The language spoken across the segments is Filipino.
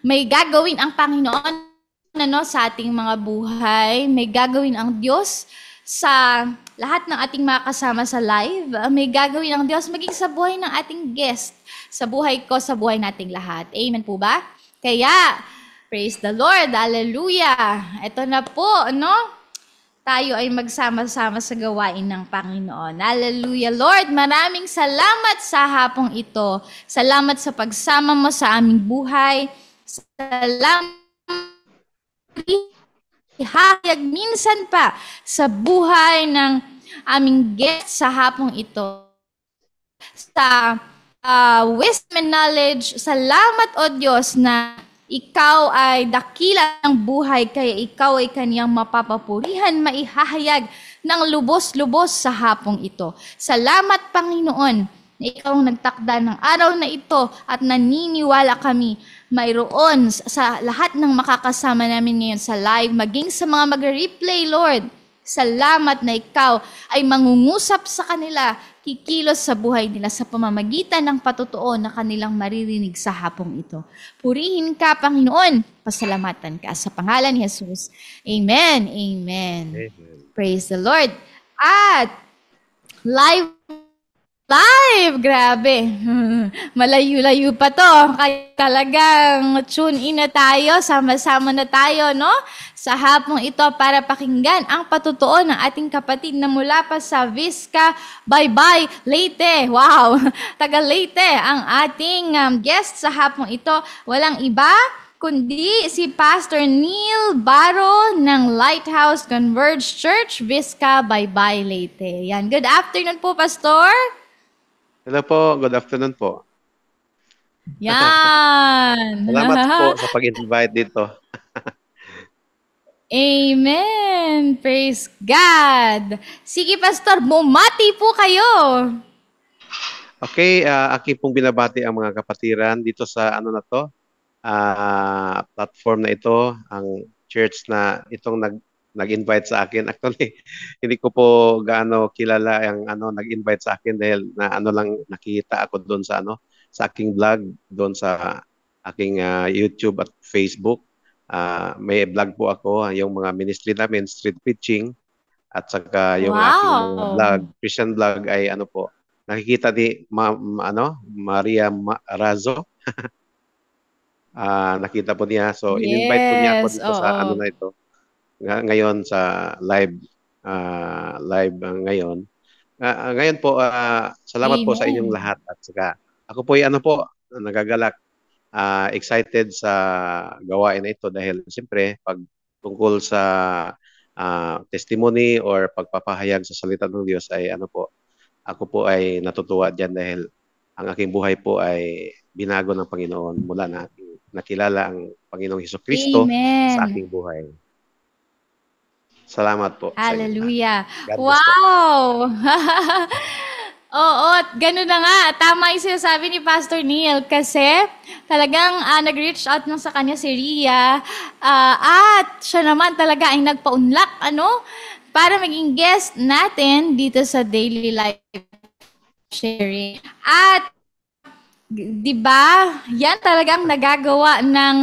May gagawin ang Panginoon sa ating mga buhay. May gagawin ang Diyos sa lahat ng ating mga kasama sa live. May gagawin ang Diyos maging sa buhay ng ating guest. Sa buhay ko, sa buhay nating lahat. Amen po ba? Kaya, praise the Lord. Hallelujah. Ito na po, tayo ay magsama-sama sa gawain ng Panginoon. Hallelujah. Lord, maraming salamat sa hapong ito. Salamat sa pagsama mo sa aming buhay. Salamat ihayag minsan pa sa buhay ng aming guest sa hapong ito. Sa wisdom and knowledge, salamat o Diyos na ikaw ay dakila ng buhay, kaya ikaw ay kaniyang mapapapurihan, maihahayag ng lubos-lubos sa hapong ito. Salamat, Panginoon, na ikaw nagtakda ng araw na ito at naniniwala kami mayroon sa lahat ng makakasama namin ngayon sa live, maging sa mga mag-replay, Lord. Salamat na ikaw ay mangungusap sa kanila, kikilos sa buhay nila sa pamamagitan ng patotoo na kanilang maririnig sa hapong ito. Purihin ka, Panginoon. Pasalamatan ka sa pangalan ni Jesus. Amen. Amen. Amen. Praise the Lord. At live, grabe. Malayo-layo pa to. Kaya talagang tune in na tayo, sama-sama na tayo, sa hapong ito para pakinggan ang patotoo ng ating kapatid na mula pa sa Visca, Bye-bye, Leyte. Wow, taga Leyte ang ating guest sa hapong ito. Walang iba kundi si Pastor Neil Baro ng Lighthouse Converge Church, Visca, Bye-bye, Leyte. Yan. Good afternoon po, Pastor. Hello po, good afternoon po. Yan. Salamat po sa pag-invite dito. Amen. Praise God. Sige, Pastor, bumati po kayo. Okay, aki pong binabati ang mga kapatiran dito sa platform na ito, ang church na itong nag-invite sa akin. Actually, hindi ko po gaano kilala ang nag-invite sa akin dahil lang nakita ako doon sa sa aking vlog doon sa aking YouTube at Facebook. May vlog po ako, yung mga ministry namin, street preaching, at saka yung aking mga vlog, Christian vlog ay nakikita ni Maria Razo. Nakita po niya. So, in-invite po niya ako dito sa na ito. Ngayon sa live ngayon. Ngayon po, salamat Amen. po sa inyong lahat. At saka, ako po ay nagagalak, excited sa gawain na ito dahil siyempre, pag tungkol sa testimony or pagpapahayag sa salita ng Diyos ay ako po ay natutuwa dyan dahil ang aking buhay po ay binago ng Panginoon mula na aking nakilala ang Panginoong Hesukristo sa aking buhay. Salamat po. Hallelujah. Wow! Oo, ganun na nga. Tama yung sinasabi ni Pastor Neil kasi talagang nag-reach out nung sa kanya si Ria at siya naman talaga ay nagpaunlak para maging guest natin dito sa Daily Life Sharing. At 'di ba? Yan talagang nagagawa ng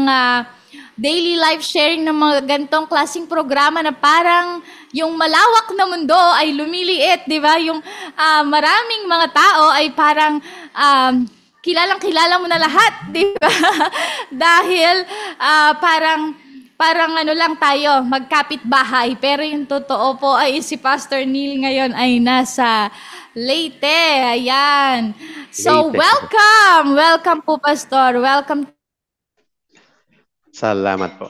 daily life sharing ng mga gantong klaseng programa na parang yung malawak na mundo ay lumiliit, di ba? Yung maraming mga tao ay parang kilalang-kilala mo na lahat, di ba? Dahil parang lang tayo, magkapit-bahay. Pero yung totoo po ay si Pastor Neil ngayon ay nasa Leyte. Ayan. So, Leyte. welcome! Welcome po, Pastor. Welcome. Salamat po.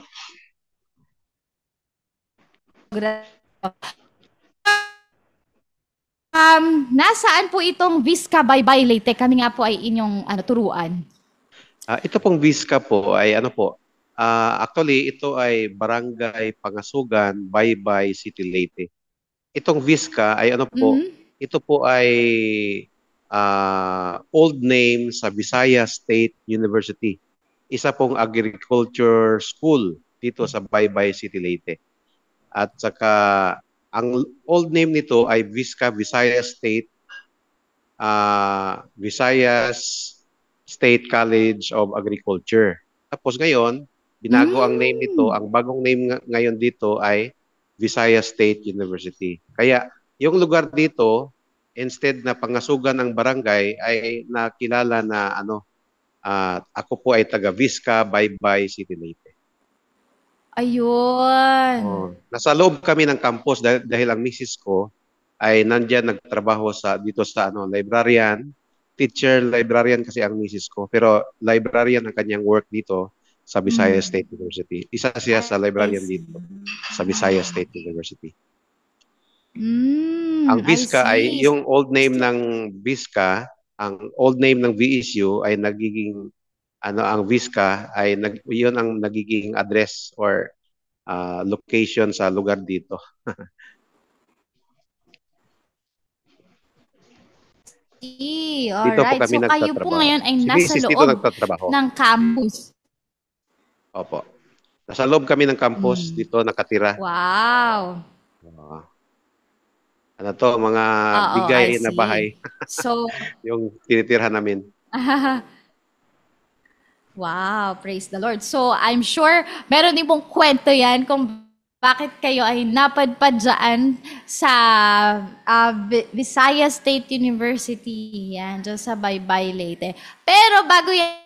Nasaan po itong Visca Bye-bye Leyte? Kami nga po ay inyong turuan. Ito pong Visca po ay actually ito ay Barangay Pangasugan, Bye-bye City Leyte. Itong Visca ay ito po ay old name sa Visayas State University. Isa pong agriculture school dito sa Bye-bye City Leyte. At saka ang old name nito ay Visca Visayas State College of Agriculture. Tapos ngayon, binago ang name nito. Mm. Ang bagong name ngayon dito ay Visayas State University. Kaya yung lugar dito, instead na pangasugan ng barangay, ay nakilala na ako po ay taga Visca Baybay City Leyte. Ayun. Nasa loob kami ng campus dahil ang misis ko ay nandiyan nagtrabaho dito sa librarian, teacher librarian kasi ang misis ko, pero librarian ang kanyang work dito sa Visayas Mm. State University. Isa siya sa I librarian see. dito sa Visayas State University. Ang I Visca ay see. yung old name ng Visca, ang old name ng VSU ay nagiging ang Visca ay yun ang nagiging address or location sa lugar dito. See. Dito po Alright. kami So, kayo po nagtatrabaho. ngayon ay Si nasa Mrs. dito loob nagtatrabaho. ng campus. Opo. Nasa loob kami ng campus, Mm. dito nakatira. Wow. Uh, mga Oo, I bigay na see. bahay So, yung tinitirhan namin. wow, praise the Lord. So, I'm sure meron din pong kwento yan kung bakit kayo ay napadpad dyan sa Visayas State University. Yan, dyan sa Baybay Leyte. Pero bago yan,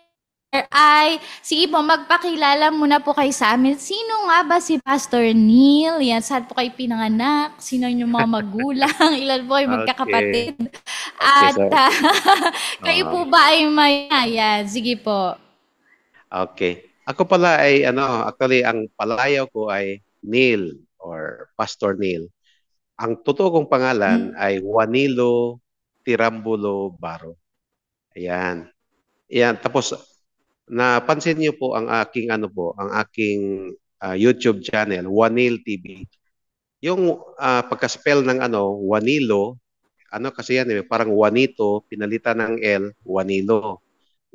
sige po, magpakilala muna po kayo sa amin. Sino nga ba si Pastor Neil? Yan, saan po kayo pinanganak? Sino yung mga magulang? Ilan po ay magkakapatid? Okay, At so, kayo po ba ay may... Yan, sige po. okay. Ako pala ay actually ang palayaw ko ay Neil or Pastor Neil. Ang totoo kong pangalan ay Juanilo Tirambulo Baro. Ayan. Ayan, tapos napansin niyo po ang aking YouTube channel, Juanil TV. Yung pagka-spell ng Juanilo, kasi yan parang Juanito, pinalitan ng L, Juanilo.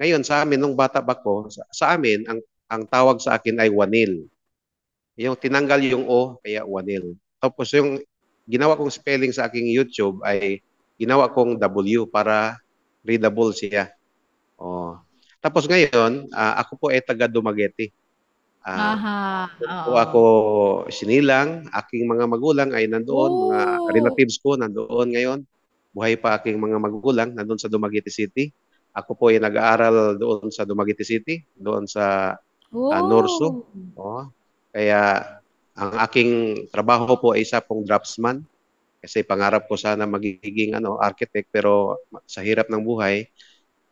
Ngayon sa amin nung bata pa ko, sa amin ang tawag sa akin ay Juanil. Yung tinanggal yung O, kaya Juanil. Tapos yung ginawa kong spelling sa aking YouTube ay ginawa kong W para readable siya. Oh. Tapos ngayon, ako po ay taga Dumaguete. Po ako sinilang, aking mga magulang ay nandoon, mga relatives ko nandoon ngayon. Buhay pa aking mga magulang nandoon sa Dumaguete City. Ako po ay nag-aaral doon sa Dumaguete City, doon sa Norso. Oh. Kaya ang aking trabaho po ay isa pong draftsman kasi pangarap ko sana magiging architect, pero sa hirap ng buhay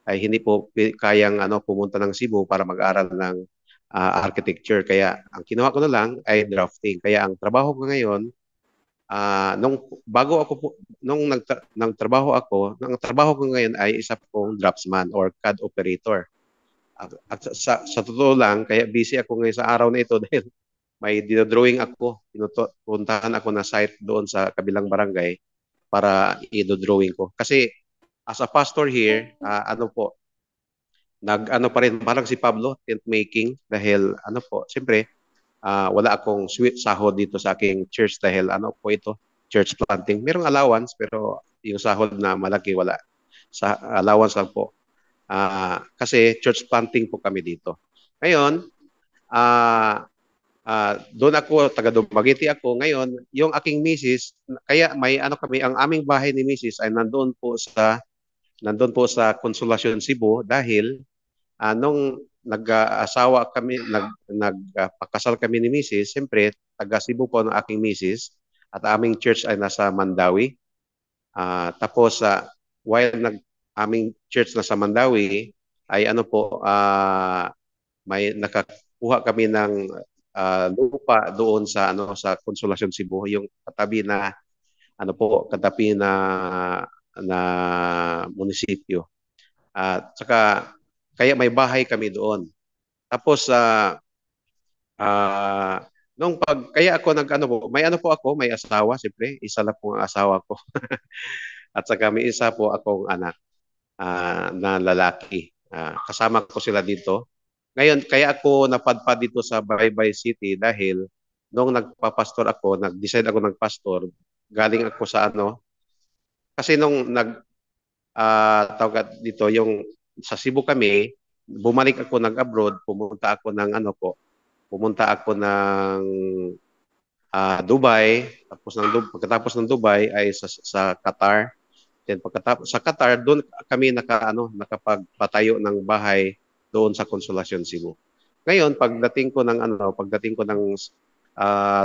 ay hindi po kayang pumunta ng Cebu para mag-aral ng architecture. Kaya ang kinuha ko na lang ay drafting. Kaya ang trabaho ko ngayon, nung nagtrabaho ako, ang trabaho ko ngayon ay isa pong draftsman or CAD operator. At sa totoo lang, kaya busy ako ngayon sa araw na ito dahil may dinodrawing ako. Puntahan ako na site doon sa kabilang barangay para i-drawing ko. Kasi as a pastor here, pa rin parang si Pablo, tent making, dahil siyempre, wala akong sweet sahod dito sa aking church dahil ito, church planting. Merong allowance pero yung sahod na malaki wala. Sa allowance lang po. Kasi church planting po kami dito. Ngayon, doon ako, taga Dumaguete ako. Ngayon, yung aking misis, kaya may kami, ang aming bahay ni misis ay nandoon po sa Consolacion, Cebu dahil nung nag-asawa kami, nagpakasal kami ni Mrs., siyempre, taga Cebu po ng aking Mrs. at aming church ay nasa Mandawi. Tapos, while aming church nasa Mandawi, ay may nakakuha kami ng lupa doon sa Consolacion, Cebu, yung katabi na katabi na munisipyo. At saka kaya may bahay kami doon. Tapos kaya ako may asawa, siyempre, isa lang po ang asawa ko. At saka may isa po akong anak na lalaki. Kasama ko sila dito. Ngayon, kaya ako napadpad dito sa Baybay City dahil nung nagpapastor ako, nag-decide ako nagpastor, galing ako sa kasi nung tawag dito, yung sa Cebu kami, bumalik ako nag-abroad, pumunta ako ng Dubai, pagkatapos ng Dubai ay sa Qatar. Then pagkatapos sa Qatar, doon kami nakapagpatayo ng bahay doon sa Consolacion Cebu. Ngayon, pagdating ko ng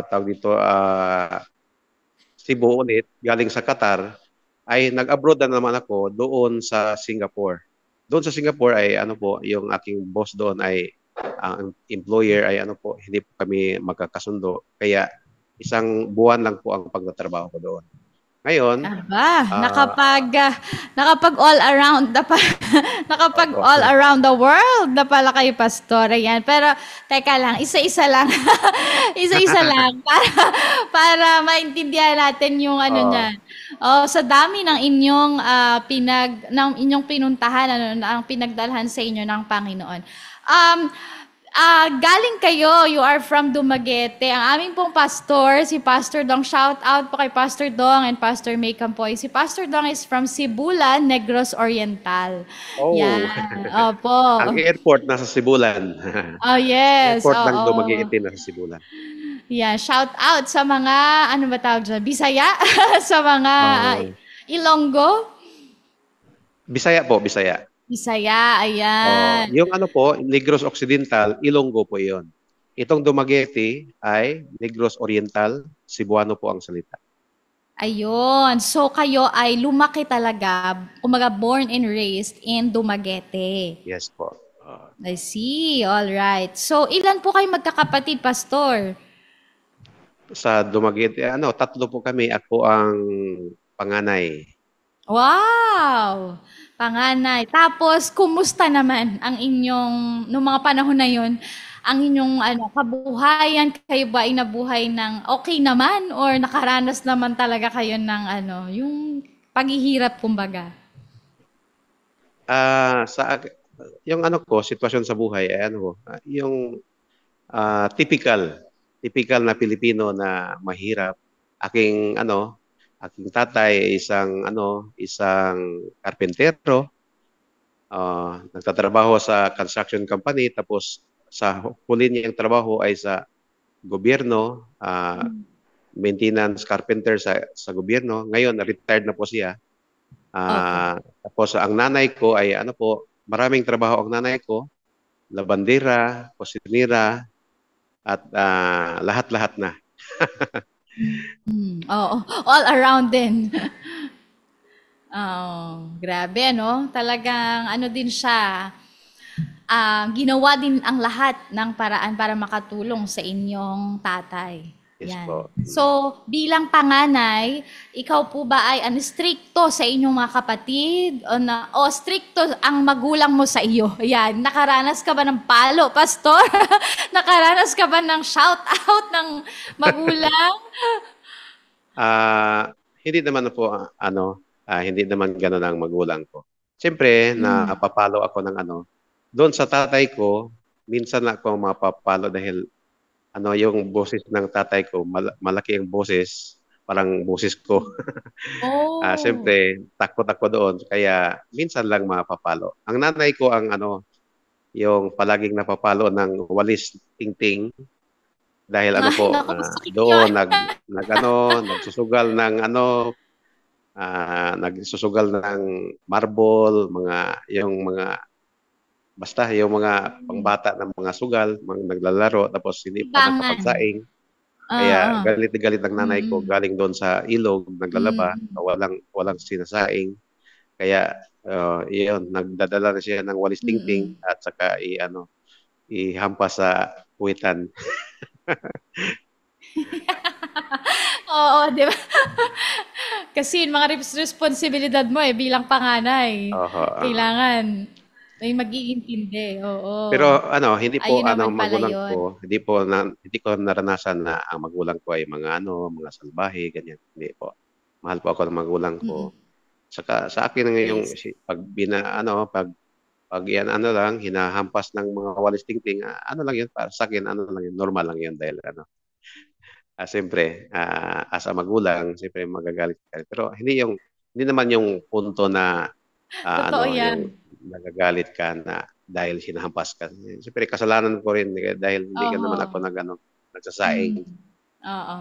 tawag dito Cebu ulit galing sa Qatar, ay nag-abroad na naman ako doon sa Singapore. Doon sa Singapore ay yung aking boss doon ay ang employer ay hindi po kami magkakasundo. Kaya isang buwan lang po ang pagtatrabaho ko doon. Ngayon, Aba, ah, nakapag all around na pa, nakapag opo. all around the world na pala kayo, Pastor. Ayan. Pero, teka lang, isa-isa lang. Isa-isa lang para maintindihan natin yung ano Oo. niyan. Oh, sa dami ng inyong ng inyong pinuntahan, ang pinagdalhan sa inyo ng Panginoon. Um, galing kayo, you are from Dumaguete. Ang aming pong pastor, si Pastor Dong, shout out po kay Pastor Dong and Pastor May Campoy. Si Pastor Dong is from Sibulan, Negros Oriental. Oh, Yan, opo. ang airport nasa Sibulan. Oh, yes, Airport ng oo. Dumaguete nasa Sibulan. Yeah, shout out sa mga, ano ba tawag dyan, Bisaya, sa mga Oh, Ilonggo. Bisaya po, Bisaya. Bisaya, Oh, ayan. yung Negros Occidental, Ilonggo po 'yon. Itong Dumaguete ay Negros Oriental, Cebuano po ang salita. Ayun. So, kayo ay lumaki talaga, kumaga born and raised in Dumaguete. Yes po. I see. All right. So, ilan po kayo magkakapatid, Pastor? Sa Dumaguete, tatlo po kami. Ako ang panganay. Wow! Panganay. Tapos, kumusta naman ang inyong, nung mga panahon na yon, ang inyong kabuhayan? Kayo ba ay nabuhay ng okay naman? Or nakaranas naman talaga kayo ng yung paghihirap, kumbaga? Sa yung sitwasyon sa buhay ay yung typical na Pilipino na mahirap. Aking tatay ay isang karpentero. Nagtatrabaho sa construction company, tapos sa huli niyang trabaho ay sa gobyerno, maintenance carpenter sa gobyerno. Ngayon retired na po siya. Opo. Tapos ang nanay ko ay maraming trabaho ang nanay ko, labandera, kusinera, at lahat-lahat na. Oo. All around din. Oh, grabe, no? Talagang din siya, ginawa din ang lahat ng paraan para makatulong sa inyong tatay. Yes Yan. po. So, bilang panganay, ikaw po ba ay stricto sa inyong mga kapatid? O stricto ang magulang mo sa iyo? Yan. Nakaranas ka ba ng palo, Pastor? Nakaranas ka ba ng shout out ng magulang? Hindi naman po hindi naman gano'n ang magulang ko. Siyempre, Mm. napapalo ako ng doon sa tatay ko, minsan na ako mapapalo dahil yung boses ng tatay ko, malaki ang boses, parang boses ko. Oh. Siyempre, takot ako doon, kaya minsan lang mapapalo. Ang nanay ko ang yung palaging napapalo ng walis tingting dahil Ay, naku, masakit doon yun. nagsusugal ng nagsusugal ng marble, basta yung mga pangbata ng mga sugal, mga naglalaro, tapos hindi pa Libangan. nakapagsaing. Kaya Oo. galit na galit ang nanay ko, Mm. galing doon sa ilog, naglalaba, Mm. walang sinasaing. Kaya iyon, nagdadala na siya ng walis tingting Mm. at saka ihampas sa puwitan. Oo, 'di ba? Kasi yung mga responsibilidad mo bilang panganay. Oho, Kailangan may mag-iintindi. Pero Oo. hindi po Ayun naman pala magulang yun. ko, hindi ko naranasan na ang magulang ko ay mga salbahe, ganyan. Hindi po. Mahal po ako ng magulang Mm. ko. Saka sa akin ngayong Yes. pag yan lang hinahampas ng mga walis tingting, lang yun para sa akin, lang yun, normal lang yun dahil siyempre as a magulang, siyempre magagalit ka. Pero hindi naman yung punto na Totoo yung yan. nagagalit ka na dahil hinahampas ka. Siyempre, kasalanan ko rin dahil hindi ka naman ako Oo. nagsasaing. Mm. Oo.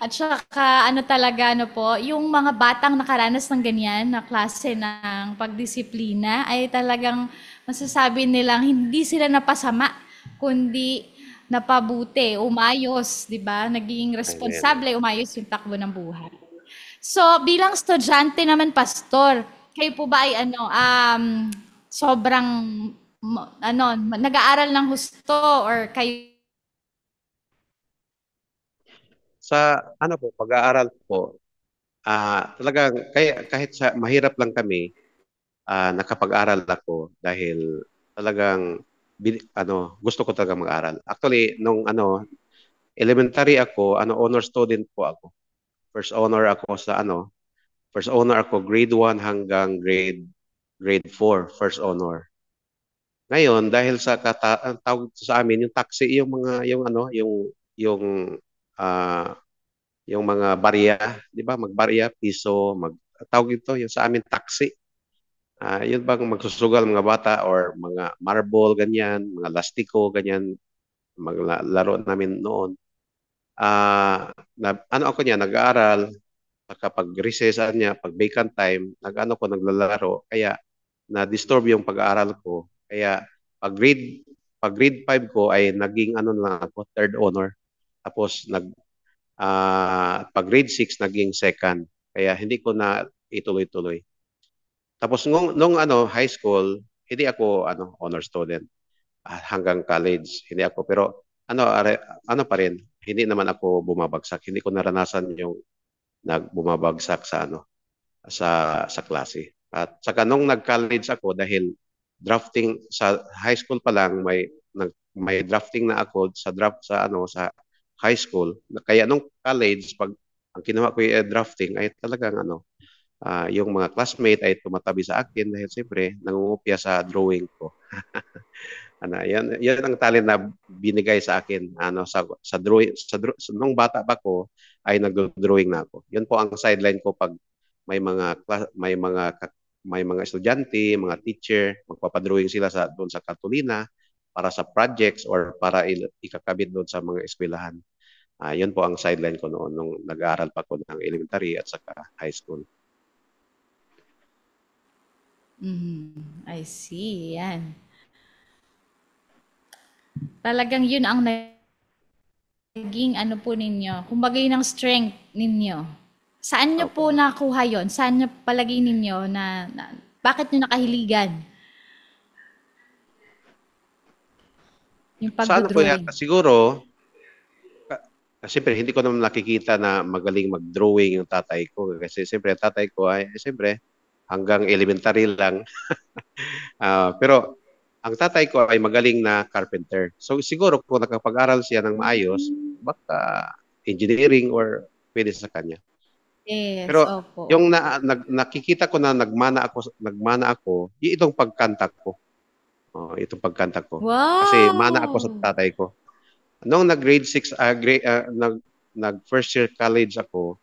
At saka ano talaga ano po, yung mga batang nakaranas ng ganyan na klase ng pagdisiplina ay talagang masasabi nilang hindi sila napasama, kundi napabuti, umayos, 'di ba? Naging Amen. responsable, umayos yung takbo ng buhay. So, bilang estudyante naman, pastor, kayo po ba ay ano, sobrang ano, nag-aaral ng husto or kayo Sa ano po, pag-aaral po, talagang kahit sa mahirap lang kami, nakapag-aral ako dahil talagang gusto ko talaga mag-aral. Actually, nung elementary ako, honor student po ako. First honor ako first honor ako grade 1 hanggang grade 4, first honor. Ngayon, dahil sa ang tawag sa amin yung taxi, yung ah yung mga barya, 'di ba? Magbarya, piso, tawag ito yung sa amin taxi. Yun bang magsusugal mga bata or mga marble ganyan, mga lastiko ganyan, maglaro namin noon. Ako niya nag-aaral kapag recess niya, pag vacant time, naglalaro kaya na-disturb yung pag-aaral ko. Kaya pag grade pag grade 5 ko ay naging lang ako, third honor. Tapos pag grade 6 naging second. Kaya hindi ko na ituloy-tuloy. Tapos nung high school, hindi ako honor student. Hanggang college, hindi ako. Pero ano pa rin, hindi naman ako bumabagsak. Hindi ko naranasan yung nagbumabagsak sa klase. At saka nung nag-college ako dahil drafting sa high school pa lang may drafting na ako sa draft sa high school. Kaya nung college pag ang kinuha ko yung drafting ay talagang yung mga classmate ay tumatabi sa akin dahil siyempre nangungopia sa drawing ko. Yan ang talent na binigay sa akin sa drawing nung bata pa ko ay nag-drawing na ako. Yun po ang sideline ko pag may mga may mga estudyante, mga teacher, magpapadrawing sila doon sa Cartolina para sa projects or para ikakabit doon sa mga eskwelahan. Yun po ang sideline ko noon nung nag-aaral pa ko ng elementary at saka high school. I see, yan. Talagang yun ang naging ano po ninyo, kumbaga yun ang strength ninyo. Saan nyo po Opo. nakuha yon? Saan nyo palagay ninyo na bakit nyo nakahiligan yung Sa ano po pagdodrawing? yata, siguro, siyempre hindi ko naman nakikita na magaling mag-drawing yung tatay ko. Kasi siyempre tatay ko ay siyempre hanggang elementary lang. Pero ang tatay ko ay magaling na carpenter. So siguro kung nakapag-aral siya ng maayos, baka engineering or pwede sa kanya. Yes, Pero opo, yung opo. nakikita ko na nagmana ako, yung itong pagkanta ko. Itong pagkanta ko. Kasi mana ako sa Wow! tatay ko. Nung nag-grade 6, nag-first year college ako,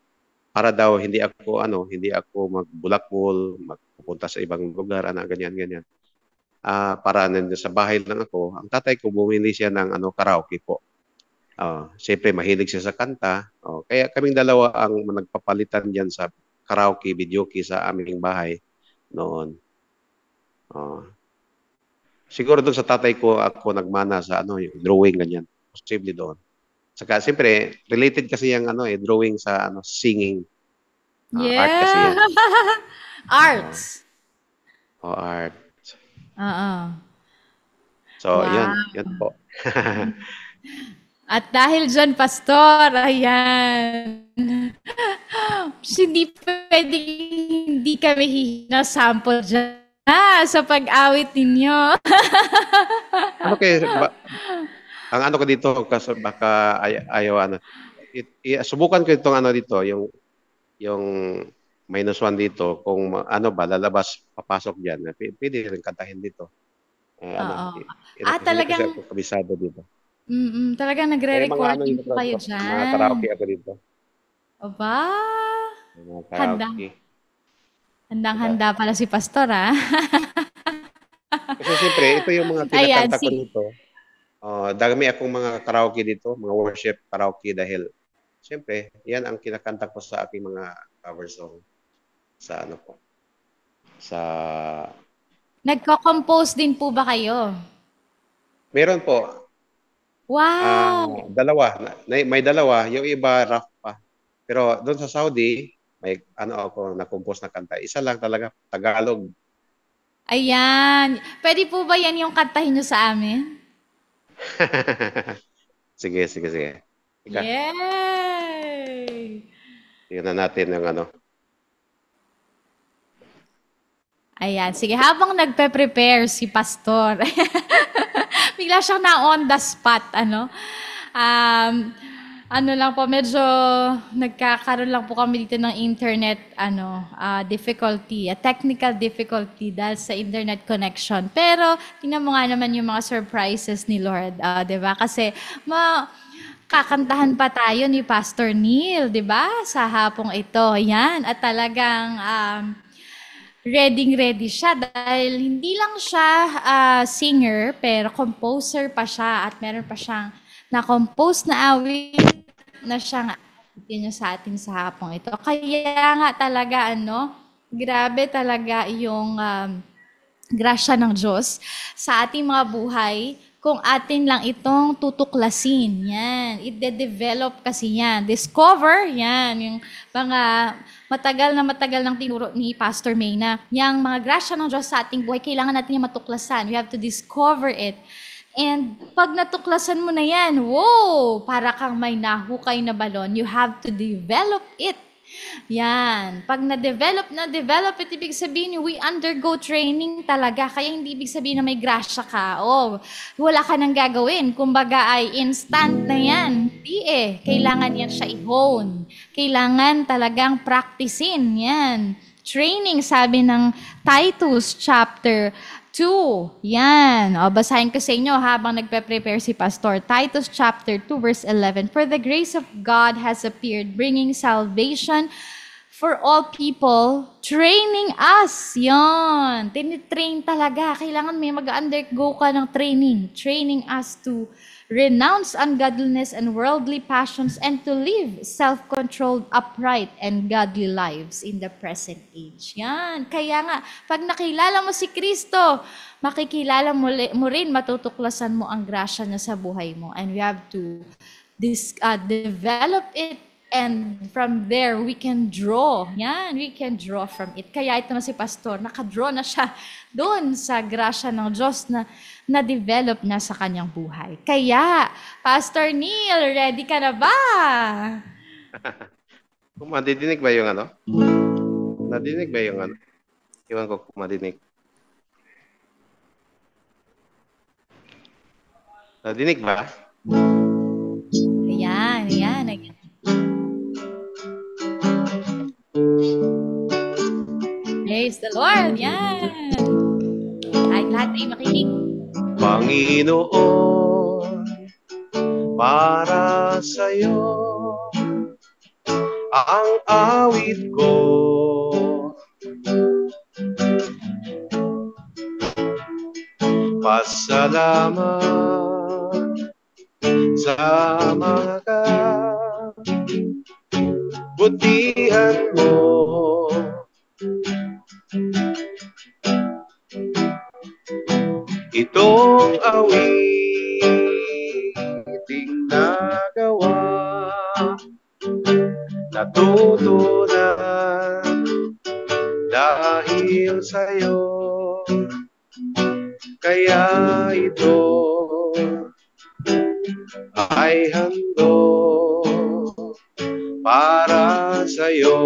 para daw hindi ako magbulakbol, magpupunta sa ibang lugar, ganyan, ganyan. Para nandiyan sa bahay lang ako. Ang tatay ko bumili siya ng karaoke po. Siyempre mahilig siya sa kanta. Kaya kaming dalawa ang nagpapalitan diyan sa karaoke, videoke sa aming bahay noon. Oh, siguro doon sa tatay ko ako nagmana sa yung drawing ganyan. Posible doon. Saka siyempre related kasi yung drawing sa singing. Art kasi Yeah! yan. Uh, Arts. art. Oo. So, Wow! yun po. At dahil dyan, Pastor, ayan. Hindi pwedeng hindi kami hihina sample dyan sa pag-awit ninyo. Ano kayo, ang ko dito, kasi baka ayaw, subukan ko itong dito, yung -1 dito, kung ba, lalabas, papasok dyan, pwede rin kantahin dito. Oo. Hindi kasi Talagang, ako kabisado dito. talagang May mga nagre-recording po kayo mga dyan. karaoke ako dito. Aba, May mga handang, karaoke. Diba? handang-handa pala si Pastor, ah. Kasi siyempre, ito yung mga Ayan, kinakanta ko sige. dito. Dami akong mga karaoke dito, mga worship karaoke dahil siyempre, yan ang kinakanta ko sa aking mga cover song sa ano po, sa Nagko-compose din po ba kayo? meron po Wow! dalawa, may dalawa, yung iba rough pa. Pero doon sa Saudi, may ano ako na-compose na kanta. Isa lang talaga, Tagalog. Ayan. Puwede po ba 'yan yung kantahin niyo sa amin? Sige, sige, sige. Ika, Yay! tingnan natin yung ano. Ayan, sige habang nagpe-prepare si pastor, bigla siyang na on the spot ano. Um, ano lang po medyo nagkakaroon lang po kami dito ng internet difficulty, technical difficulty dahil sa internet connection. Pero tingnan mo nga naman yung mga surprises ni Lord, 'di ba? Kasi kakantahan pa tayo ni Pastor Neil, 'di ba? Sa hapong ito. Yan at talagang ready siya dahil hindi lang siya singer pero composer pa siya at meron pa siyang na-compose na awit na siyang awitin niya sa atin sa hapong ito. Kaya nga talaga grabe talaga yung grasya ng Diyos sa ating mga buhay kung atin lang itong tutuklasin. Yan. I-develop kasi yan. Discover, yan. Yung mga matagal ng tinuro ni Pastor May na yung mga grasya ng Diyos sa ating buhay, kailangan natin yung matuklasan. We have to discover it. And pag natuklasan mo na yan, wow, para kang may nahukay na balon, you have to develop it. Yan. Pag na-develop it, ibig sabihin, we undergo training talaga. Kaya hindi ibig sabihin na may grasya ka. O, wala ka nang gagawin. Kumbaga ay instant na yan. Hindi eh. Kailangan yan siya i-hone. Kailangan talagang practicein. Yan. Training, sabi ng Titus chapter 2. Yan. O, basahin ko sa inyo habang nagpe-prepare si Pastor. Titus chapter 2 verse 11. For the grace of God has appeared, bringing salvation for all people, training us. Yan. Tinitrain talaga. Kailangan may mag-undergo ka ng training. Training us to renounce ungodliness and worldly passions and to live self-controlled, upright, and godly lives in the present age. Yan. Kaya nga, pag nakilala mo si Kristo, makikilala mo rin, matutuklasan mo ang grasya niya sa buhay mo. And we have to develop it. And from there, we can draw. Yan, we can draw from it. Kaya ito na si Pastor, nakadraw na siya doon sa grasya ng Diyos na na-develop na sa kanyang buhay. Kaya, Pastor Neil, ready ka na ba? Kung madidinig ba yung ano? Nadidinig ba yung ano? Iwan ko kung madidinig. Nadidinig ba? Ayan, ayan, ayan. Praise the Lord. Yan. Ay, lahat ay makinig. Panginoon, para sa'yo ang awit ko. Pasalamat sa mga kabutihan mo. Itong awiting nagawa, natutunan dahil sa'yo. Kaya ito ay handog para sa'yo.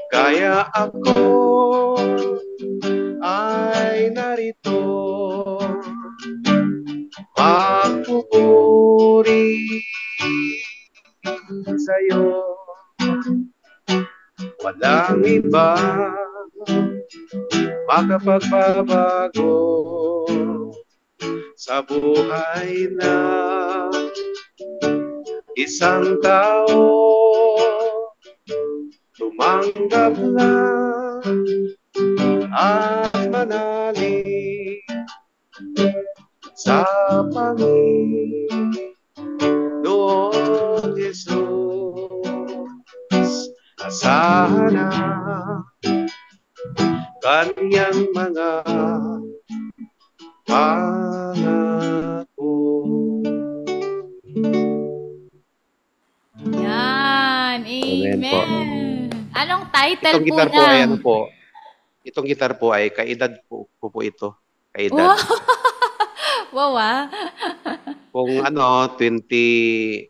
Kaya ako ay narito, magpupuri sa'yo. Walang iba makapagbabago sa buhay na isang tao. Tumanggap lang at manalig sa Panginoon Jesus. Asahan na Kanyang mga pangako. Yan. Amen po. Amen. Anong title Itong po gitar po ay niya? ano po? Itong gitar po ay kaedad po ito. Wow. Kaedad. Wow, ah. Kung ano, 20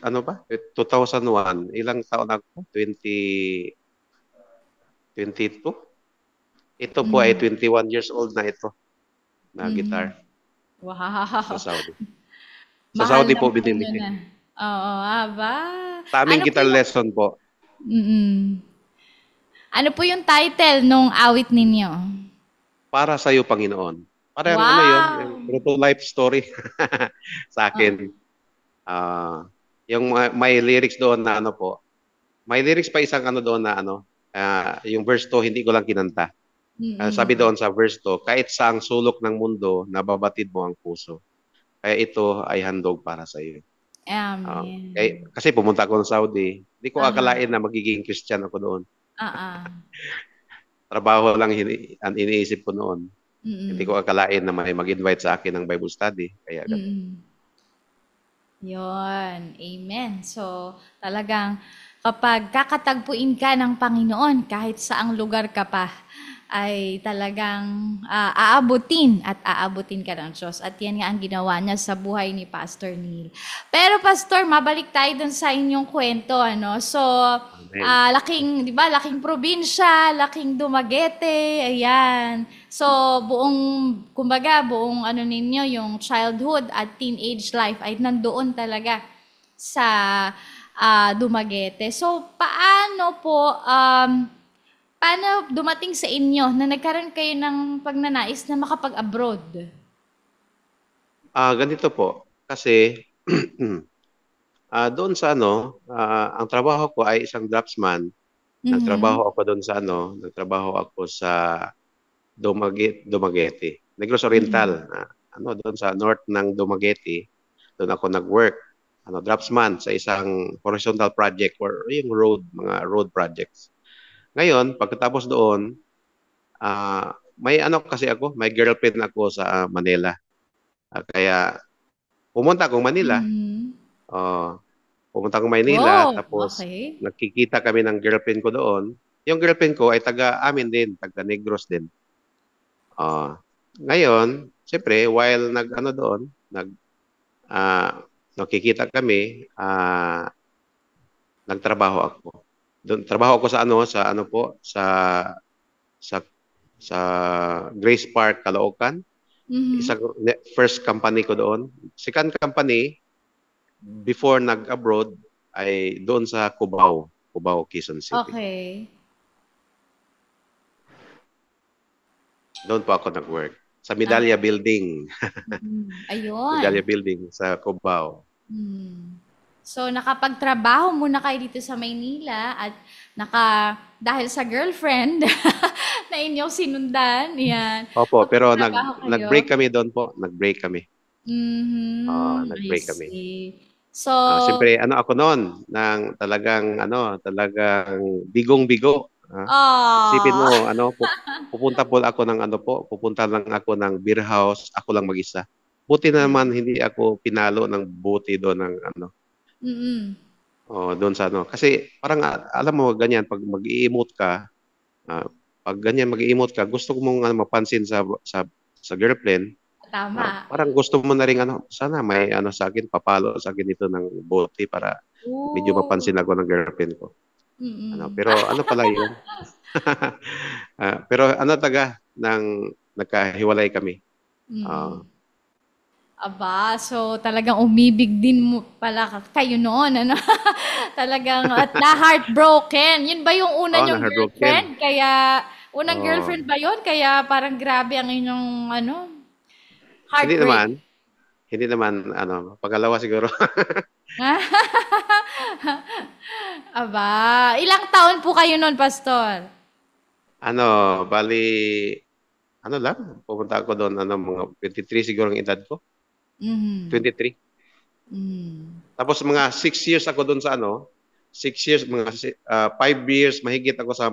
ano ba? 2001, ilang taon ako? 22? Ito po ay 21 years old na ito na gitar Wow. sa Saudi. Sa Mahal Saudi na po mahal binili. nyo na. Oo, aba. Sa aming Ano po guitar yung, lesson po. ano po yung title nung awit ninyo? Para sa iyo, Panginoon. Parang ano yun, yung Wow. true to life story sa Oh. akin. Yung may lyrics doon na ano po. May lyrics pa isang ano doon na ano, yung verse 2 hindi ko lang kinanta. Sabi doon sa verse 2, kahit sa ang sulok ng mundo, nababatid mo ang puso. Kaya ito ay handog para sa iyo. Amen. Kasi pumunta ako ng Saudi, hindi ko Aha. akalain na magiging Christian ako doon. Ah. Trabaho lang ang iniisip ko noon. Hindi ko akalain na may mag-invite sa akin ng Bible study. Kaya Yon. Amen. So, talagang kapag kakatagpuin ka ng Panginoon, kahit saang lugar ka pa, ay talagang aabutin at aabutin ka ng Diyos. At yan nga ang ginawa niya sa buhay ni Pastor Neil. Pero Pastor, mabalik tayo dun sa inyong kwento, ano? So, laking, di ba, laking probinsya, laking Dumaguete, ayan. So, kumbaga, buong ano ninyo, yung childhood at teenage life ay nandoon talaga sa Dumaguete. So, paano dumating sa inyo na nagkaroon kayo ng pagnanais na makapag-abroad? Ganito po. Kasi doon sa ano, ang trabaho ko ay isang draftsman. Nagtrabaho ako sa Dumaguete. Negros Oriental. Doon sa north ng Dumaguete. Doon ako nag-work. Draftsman sa isang horizontal project or yung mga road projects. Ngayon, pagkatapos doon, may girlfriend ako sa Manila. Kaya pumunta akong Manila. Pumunta akong Manila, tapos okay. nagkikita kami ng girlfriend ko doon. Yung girlfriend ko ay taga-amin din, taga-Negros din. Ngayon, siyempre, while nakikita kami, nagtrabaho ako. Doon trabaho ako sa Grace Park, Caloocan. Isang first company ko doon. Second company before nag-abroad ay doon sa Cubao, Quezon City. Okay. Doon po ako nag-work sa Medallia Building. Ayun. Medallia Building sa Cubao. So, nakapagtrabaho muna kayo dito sa Maynila at dahil sa girlfriend na inyong sinundan, yan. Opo, pero Magtatrabaho kayo. nag-break kami doon po. Nag-break kami. I Nag-break kami. see. So, siyempre, ako noon, talagang bigong-bigo. Isipin mo, pupunta lang ako ng beer house, ako lang mag-isa. Buti naman hindi ako pinalo ng buti doon ng doon sa Kasi parang alam mo ganyan pag mag-i-emote ka, gusto mong mapansin sa girlfriend. tama. Parang gusto mo na ring sana may sa akin, papalo sa akin ito ng buti para medyo mapansin ako ng girlfriend ko. Pero pala yun? Pero nagkahiwalay kami. Aba, so talagang umibig din mo pala kayo noon, ano? Talagang at na-heartbroken. Yun ba yung una niyong girlfriend? Kaya, unang girlfriend ba yun? Kaya parang grabe ang inyong, Hindi heartbreak. naman. Hindi naman, pangalawa siguro. Aba, ilang taon po kayo nun, Pastor? Ano, bali, lang, pumunta ako doon, mga 23 siguro ang edad ko. Mhm. 23. Mm. Tapos mga 6 years ako doon sa 6 years, 5 years, mahigit ako sa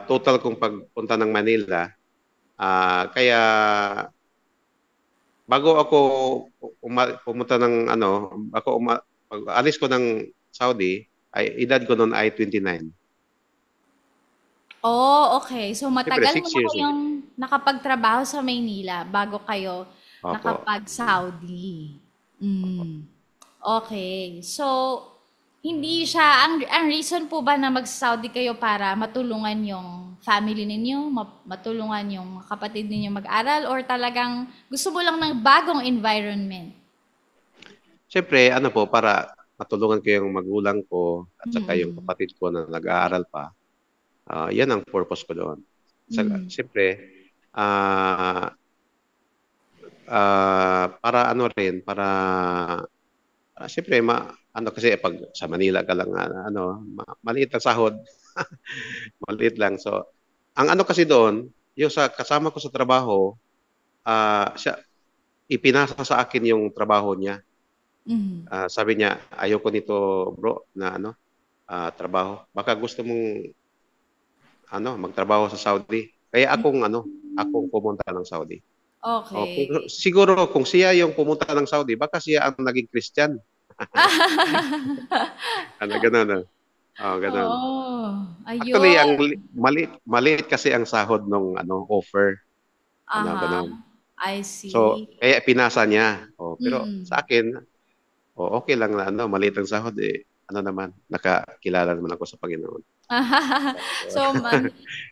total kong pagpunta ng Manila. Kaya bago ako pumunta ng pag alis ko ng Saudi, ay edad ko noon ay 29. Oh, okay. So Siyempre, matagal mo 6 na years. kayong nakapagtrabaho sa Maynila bago kayo Opo. nakapag-Saudi. Mm. Okay. So hindi siya ang reason po ba na mag-Saudi kayo para matulungan yung family ninyo, matulungan yung kapatid ninyo mag-aral or talagang gusto mo lang ng bagong environment? Siyempre, para matulungan ko yung magulang ko at saka yung Mm. kapatid ko na nag-aaral pa. Yan ang purpose ko doon. Mm. Siyempre, ah, para rin, para siyempre, kasi pag sa Manila ka lang, maliit ang sahod, maliit lang. So, ang kasi doon, yung sa kasama ko sa trabaho, siya, ipinasa sa akin yung trabaho niya. Mm. Sabi niya, ayoko nito bro, na trabaho. Baka gusto mong magtrabaho sa Saudi. Kaya akong pumunta ng Saudi. Okay. Siguro kung siya yung pumunta ng Saudi, baka siya ang naging Christian. Ganun. Ganun. Oh, Actually, ayun. maliit kasi ang sahod nung offer. Aha, Ganun. I So, see. kaya pinasa niya. Pero Mm. sa akin, okay lang na maliit ang sahod eh. Naman, nakakilala naman ako sa Panginoon. So,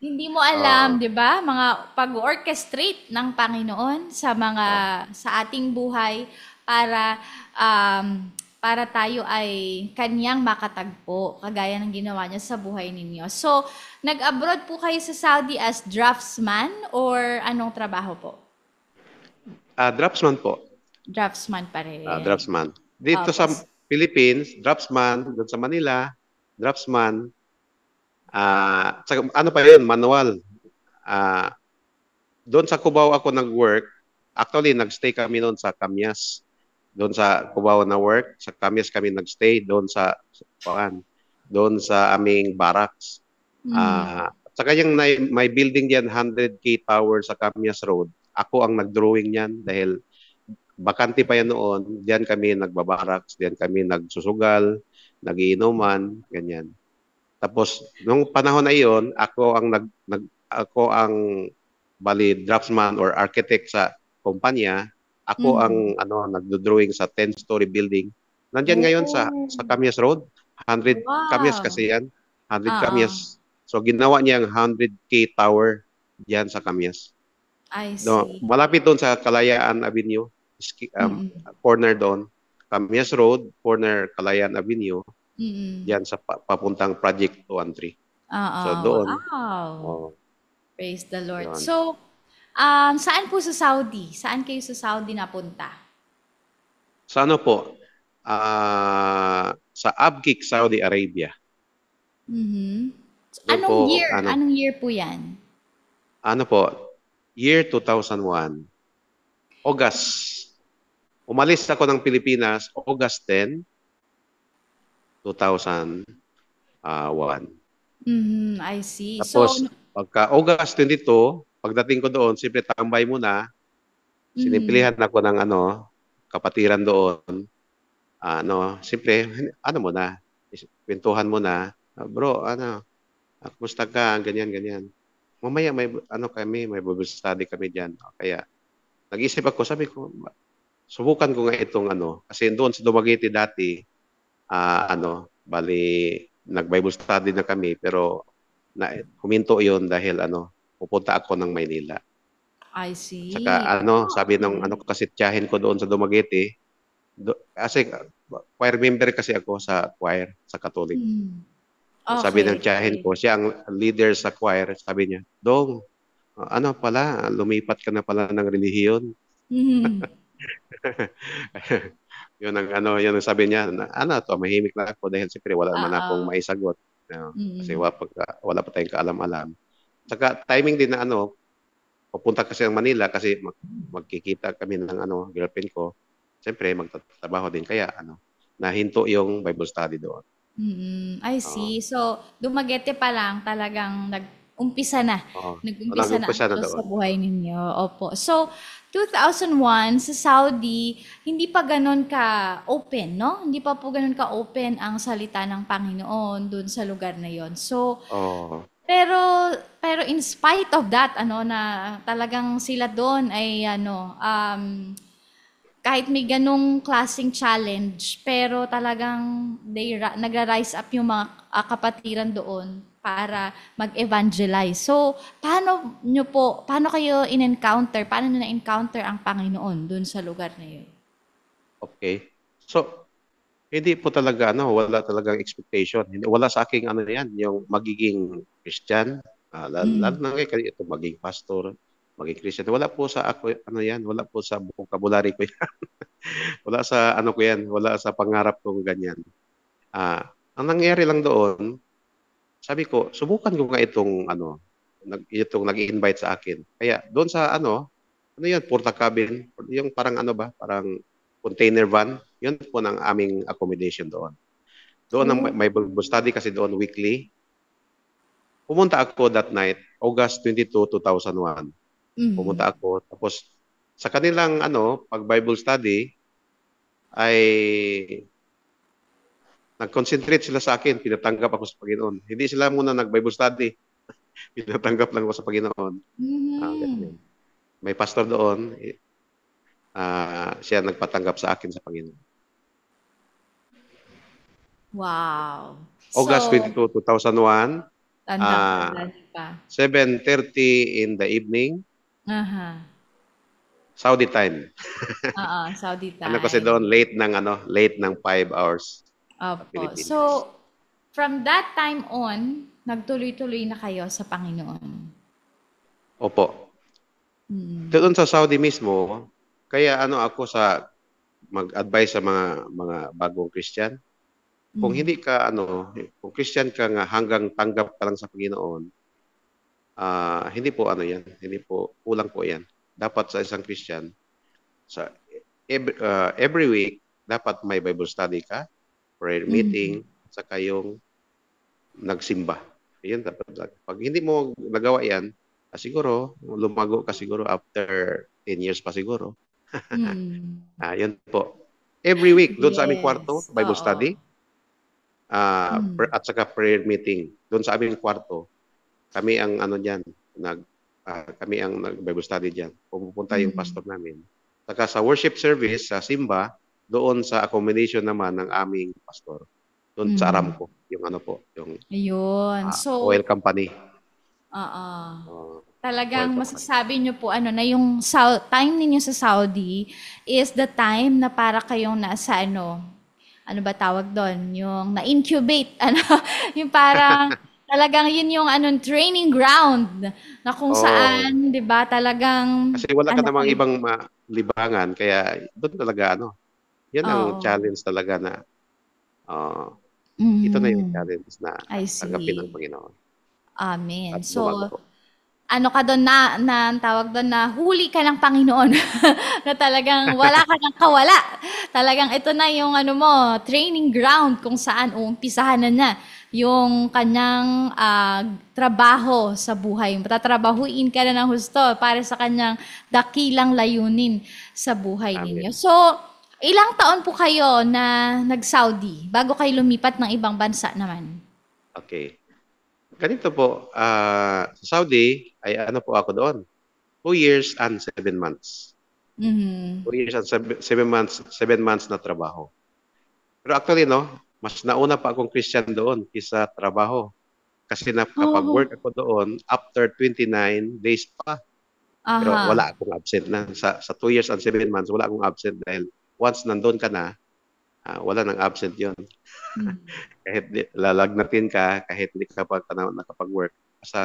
hindi mo alam, Oo. 'di ba, mga pag-orchestrate ng Panginoon sa mga Oo. sa ating buhay para para tayo ay kanyang makatagpo, kagaya ng ginawa niya sa buhay ninyo. So, nag-abroad po kayo sa Saudi as draftsman or anong trabaho po? Draftsman po. Draftsman pa rin. Draftsman. Dito sa Tapos, Philippines, draftsman. Doon sa Manila, draftsman. Ano pa yun? Manual. Ah, Doon sa Cubao ako nag-work. Actually, nag-stay kami noon sa Camyas. Doon sa Cubao na work. Sa Camyas kami nag-stay. Doon sa aming barracks. mm, Saka yung may building diyan, 100K tower sa Camyas Road. Ako ang nag-drawing niyan dahil bakante pa yan noon. Diyan kami nagbabaraks, diyan kami nagsusugal, nagiinuman, ganyan. Tapos nung panahon na iyon, ako ang bali draftsman or architect sa kumpanya. Ako mm. ang nagdo-drawing sa 10-story building. Nandiyan ngayon sa Oh, Camias Road, 100 Camias wow. kasi yan, 100 Oo, Camias. So ginawa niya ang 100K tower diyan sa Camias. I No, see. malapit doon sa Kalayaan Avenue, Mm, corner doon. Camias Road, corner Kalayaan Avenue, mm. diyan sa papuntang Project 213. Oo, So doon, wow. oh, Praise the Lord. yun. So, saan po sa Saudi? Saan kayo sa Saudi napunta? Sa po, sa Abqaiq, Saudi Arabia. Mhm. Doon po, Anong year po 'yan? po, year 2001, August. Umalis ako ng Pilipinas, August 10, 2001. Mhm, I see. So, Tapos, pagka August 22, pagdating ko doon, siyempre tambay muna, mhm, sinimplihan ako ng kapatiran doon. Siyempre, mo na, kwentuhan mo na, bro, kumusta ka, ganyan, ganyan. Mamaya may Bible study kami diyan. Kaya nag-isip ako, sabi ko, subukan ko nga itong kasi doon sa Dumaguete dati, bali nag-Bible study na kami pero huminto 'yon dahil pupunta ako ng Maynila. I Saka see. sabi ng Okay. kasityahin ko doon sa Dumaguete, kasi choir member kasi ako sa choir sa Catholic. Mhm. Sabi ng Okay, tiyahin okay. ko, siya ang leader sa choir, sabi niya, Dong, lumipat ka na pala ng relihiyon. Mhm. Yun ang ano, yun ang sabi niya, na, ano to, mahimik na ako dahil siyempre wala naman akong Oo. maisagot. No? Kasi Mm. wala pa tayong kaalam-alam. Saka timing din na ano, pupunta kasi ng Manila kasi magkikita kami ng ano, girlfriend ko. Siyempre, magtatrabaho din. Kaya ano, nahinto yung Bible study doon. Mm, I Oo. see. So, Dumaguete pa lang talagang nag-umpisa na. Oo. Nag-umpisa na ang Nag-umpisa na Diyos sa doon. buhay ninyo. Opo. So, 2001 sa Saudi, hindi pa gano'n ka-open, no? Hindi pa po gano'n ka-open ang salita ng Panginoon dun sa lugar na yon. So, Oo. pero in spite of that, ano, na talagang sila doon ay ano, kahit may ganong klaseng challenge, pero talagang nagra-rise up yung mga kapatiran doon para mag-evangelize. So, paano kayo in-encounter, paano nyo na-encounter ang Panginoon doon sa lugar na yun? Okay. So, hindi po talaga, ano, wala talagang expectation. Wala sa aking, ano yan, yung magiging Christian, lalo Mm. na ngayon, kasi ito, maging pastor, maging Christian. Wala po sa ako, ano yan, wala po sa vocabulary ko yan. Wala sa, ano ko yan, wala sa pangarap kong ganyan. Ang nangyari lang doon, sabi ko, subukan ko nga itong, ano, itong nag-invite sa akin. Kaya, doon sa, ano yan, porta cabin, yung parang ano ba, parang container van, yun po ng aming accommodation doon. Doon ang Oh. may Bible study kasi doon weekly. Pumunta ako that night, August 22, 2001. Mhm. Pumunta ako. Tapos sa kanilang ano, pag Bible study ay nag-concentrate sila sa akin, pinatanggap ako sa Panginoon. Hindi sila muna nag-Bible study, pinatanggap lang ako sa Panginoon. Mhm. Ganyan. May pastor doon, siya nagpatanggap sa akin sa Panginoon. Wow. August So, 22, 2001, tandang-tanda uh, niyo pa. 7:30 in the evening, Aha. Saudi time. Oo, Saudi Ano kasi time. doon, late ng 5 hours sa Opo. Pilipinas. So, from that time on, nagtuloy-tuloy na kayo sa Panginoon. Opo. Mm. Doon sa Saudi mismo, kaya ano ako sa mag-advise sa mga bagong Christian, kung Mm. hindi ka kung Christian ka nga hanggang tanggap ka lang sa Panginoon, hindi po ano 'yan, hindi po kulang po 'yan. Dapat sa isang Christian sa every week dapat may Bible study ka, prayer Mhm. meeting, saka yung nagsimba. Yun dapat lang. Pag hindi mo nagawa 'yan, siguro lumago ka siguro after 10 years pa siguro. Mm. Yun po. Every week doon sa aming kwarto, Yes, Bible oo. study, Mm. at saka prayer meeting. Doon sa aming kwarto, kami ang ano diyan, kami ang nag-Bible study diyan. Pumupunta yung Mhm. pastor namin. Saka sa worship service sa simba, doon sa accommodation naman ng aming pastor. Doon sa Mhm. Aramco, yung ano po, yung Ayun. oil So, company. oo. Uh, oil Talagang company. masasabi niyo po ano na yung time ninyo sa Saudi is the time na para kayong nasa ano ba tawag doon? Yung na-incubate, ano, yung parang talagang yun yung training ground na kung Oh, saan, 'di ba, talagang kasi wala ka ano namang kayo. ibang libangan, kaya doon talaga yan ang Oo. challenge talaga na uh, ito na yung Mhm. challenge na I tanggapin ng see. Panginoon Amen. at So, lumago. ano ka doon na ang tawag doon na huli ka ng Panginoon na talagang wala ka ng kawala. Talagang ito na yung ano mo, training ground kung saan uumpisahan na niya yung kanyang trabaho sa buhay. Tatrabahuin ka na ng husto para sa kanyang dakilang layunin sa buhay ninyo. Amen. So, ilang taon po kayo na nag-Saudi bago kayo lumipat ng ibang bansa naman? Okay. Ganito po, sa Saudi, ay ano po ako doon, 2 years and 7 months. Mhm. 2 years and 7 months, 7 months na trabaho. Pero actually, no, mas nauna pa akong Christian doon kisa trabaho. Kasi nakapag-work Oh, ako doon after 29 days pa. Pero aha. wala akong absent na. Sa 2 years and 7 months, wala akong absent dahil once nandun ka na, wala nang absent yon. Mhm. Kahit lalagnatin ka, kahit hindi ka pa nakapag-work.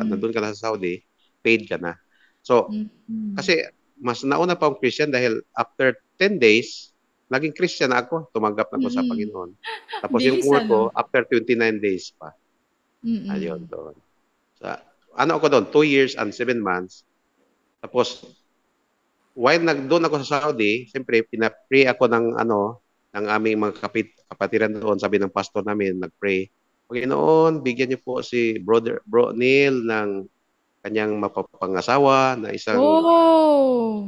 Nandun ka Mm. na sa Saudi, paid ka na. So, Mm. kasi mas nauna pa akong Christian dahil after 10 days, naging Christian na ako. Tumanggap na ako sa Panginoon. Tapos yung Bilis, work ano? ko, after 29 days pa. Ayun, Mm-mm. doon. Ano ako doon? 2 years and 7 months. Tapos, while doon ako sa Saudi, siyempre, pinapray ako ng aming mga kapatiran doon. Sabi ng pastor namin, nagpray. Panginoon, bigyan niyo po si Bro Neil ng kanyang mapapangasawa na isang Oh!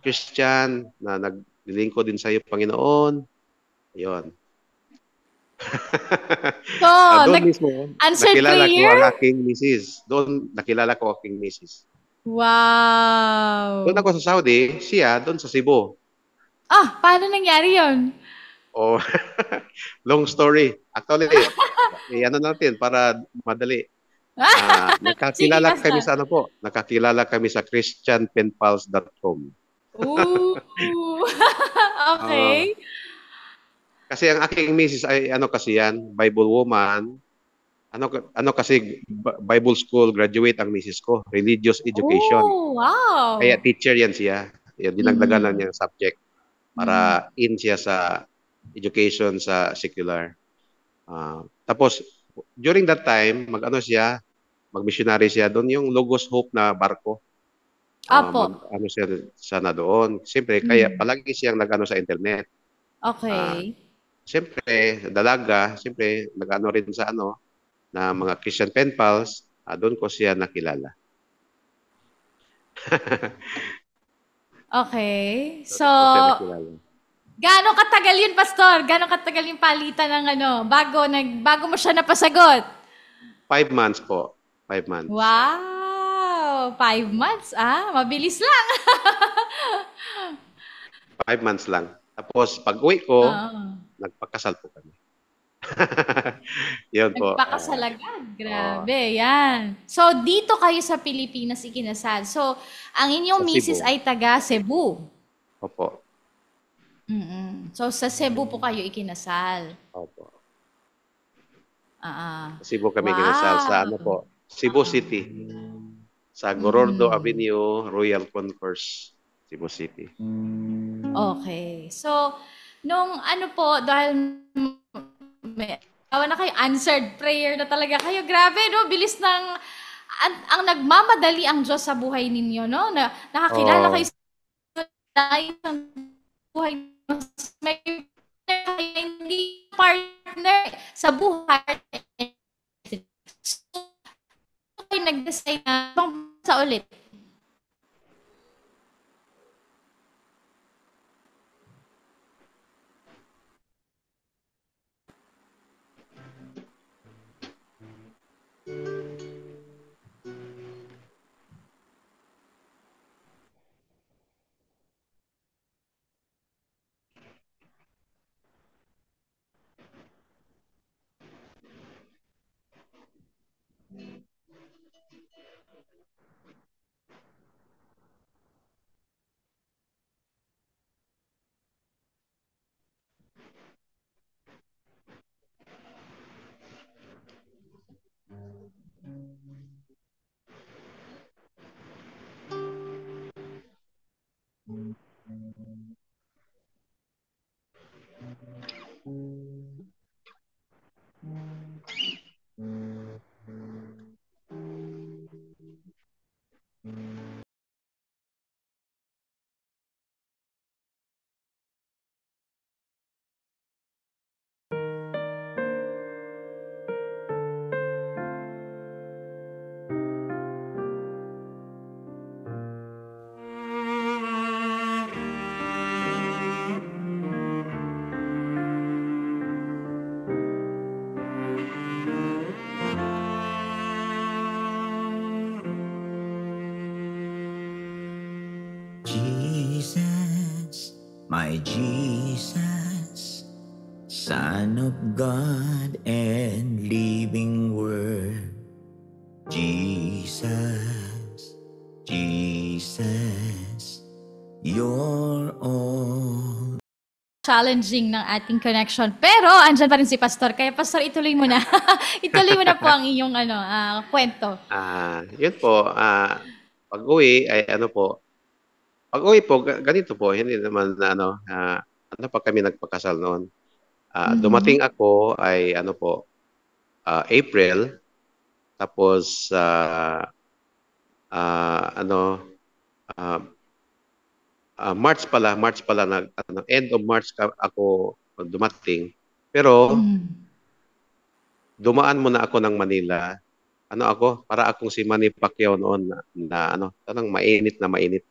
Christian na naglilingkod din sa iyo, Panginoon. Ayun. So, Doon mismo, answered nakilala ko prayer? ang aking misis. Doon, nakilala ko ang aking misis. Doon Wow! ako sa Saudi, siya doon sa Cebu. Paano nangyari yun? Oh, long story. Actually, ano natin para madali. Sige, Nakakilala kami Pastor. sa Nakakilala kami sa christianpenpals.com. Ooh! Ah, Okay. kasi ang aking misis ay kasi yan, Bible woman. Ano kasi Bible school graduate ang misis ko, religious education. Oh, Kaya wow! teacher yan siya. Yan, dinagdagan lang Mhm. niya ang subject Mhm. para in siya sa education sa secular. Tapos during that time, mag-missionary siya doon yung Logos Hope na barko. Apo. Ano siya sana doon. Siyempre, kaya Mm. palagi siyang nag-ano sa internet. Ah, Okay. siyempre, dalaga, siyempre, nag-ano rin sa na mga Christian pen pals, doon ko siya nakilala. Okay. So, Doon ko siya nakilala. gaano katagal yun, Pastor? Gaano katagal yung palitan ng bago mo siya napasagot? 5 months po. 5 months. Wow! 5 months, mabilis lang. 5 months lang. Tapos, pag-uwi ko, Oo. nagpakasal po kami. Yun po. Nagpakasal agad. Oh, Grabe, yan. So, dito kayo sa Pilipinas ikinasal. So, ang inyong sa misis Cebu. ay taga Cebu. Opo. Mm-mm. So, sa Cebu po kayo ikinasal. Opo. Ah, Sa Cebu kami kinasal sa wow. Cebu City. Sa Gorordo Mm-mm. Avenue, Royal Concourse, Cebu City. Okay. So, dahil tawa na kayo, answered prayer na talaga kayo. Grabe, no? Bilis ng, ang nagmamadali ang Diyos sa buhay ninyo, no? Nakakilala kayo Oh, sa isang buhay. May hindi partner sa buhay. So, kayo nag-decide na sa ulit. Jesus, my Jesus, Son of God and living Word. Jesus, Jesus, you're all. Challenging ng ating connection. Pero, andyan pa rin si Pastor. Kaya, Pastor, ituloy mo na. Ituloy mo na po ang iyong kwento. yun po. Pag-uwi ay Pag-uwi po, ganito po, hindi naman na ano pa kami nagpakasal noon. Mhm. Dumating ako ay ano po, April, tapos ano, ah, March pala end of March ako dumating. Pero Mhm. dumaan muna ako ng Manila. Ano ako, para akong si Manny Pacquiao noon tanang mainit na mainit.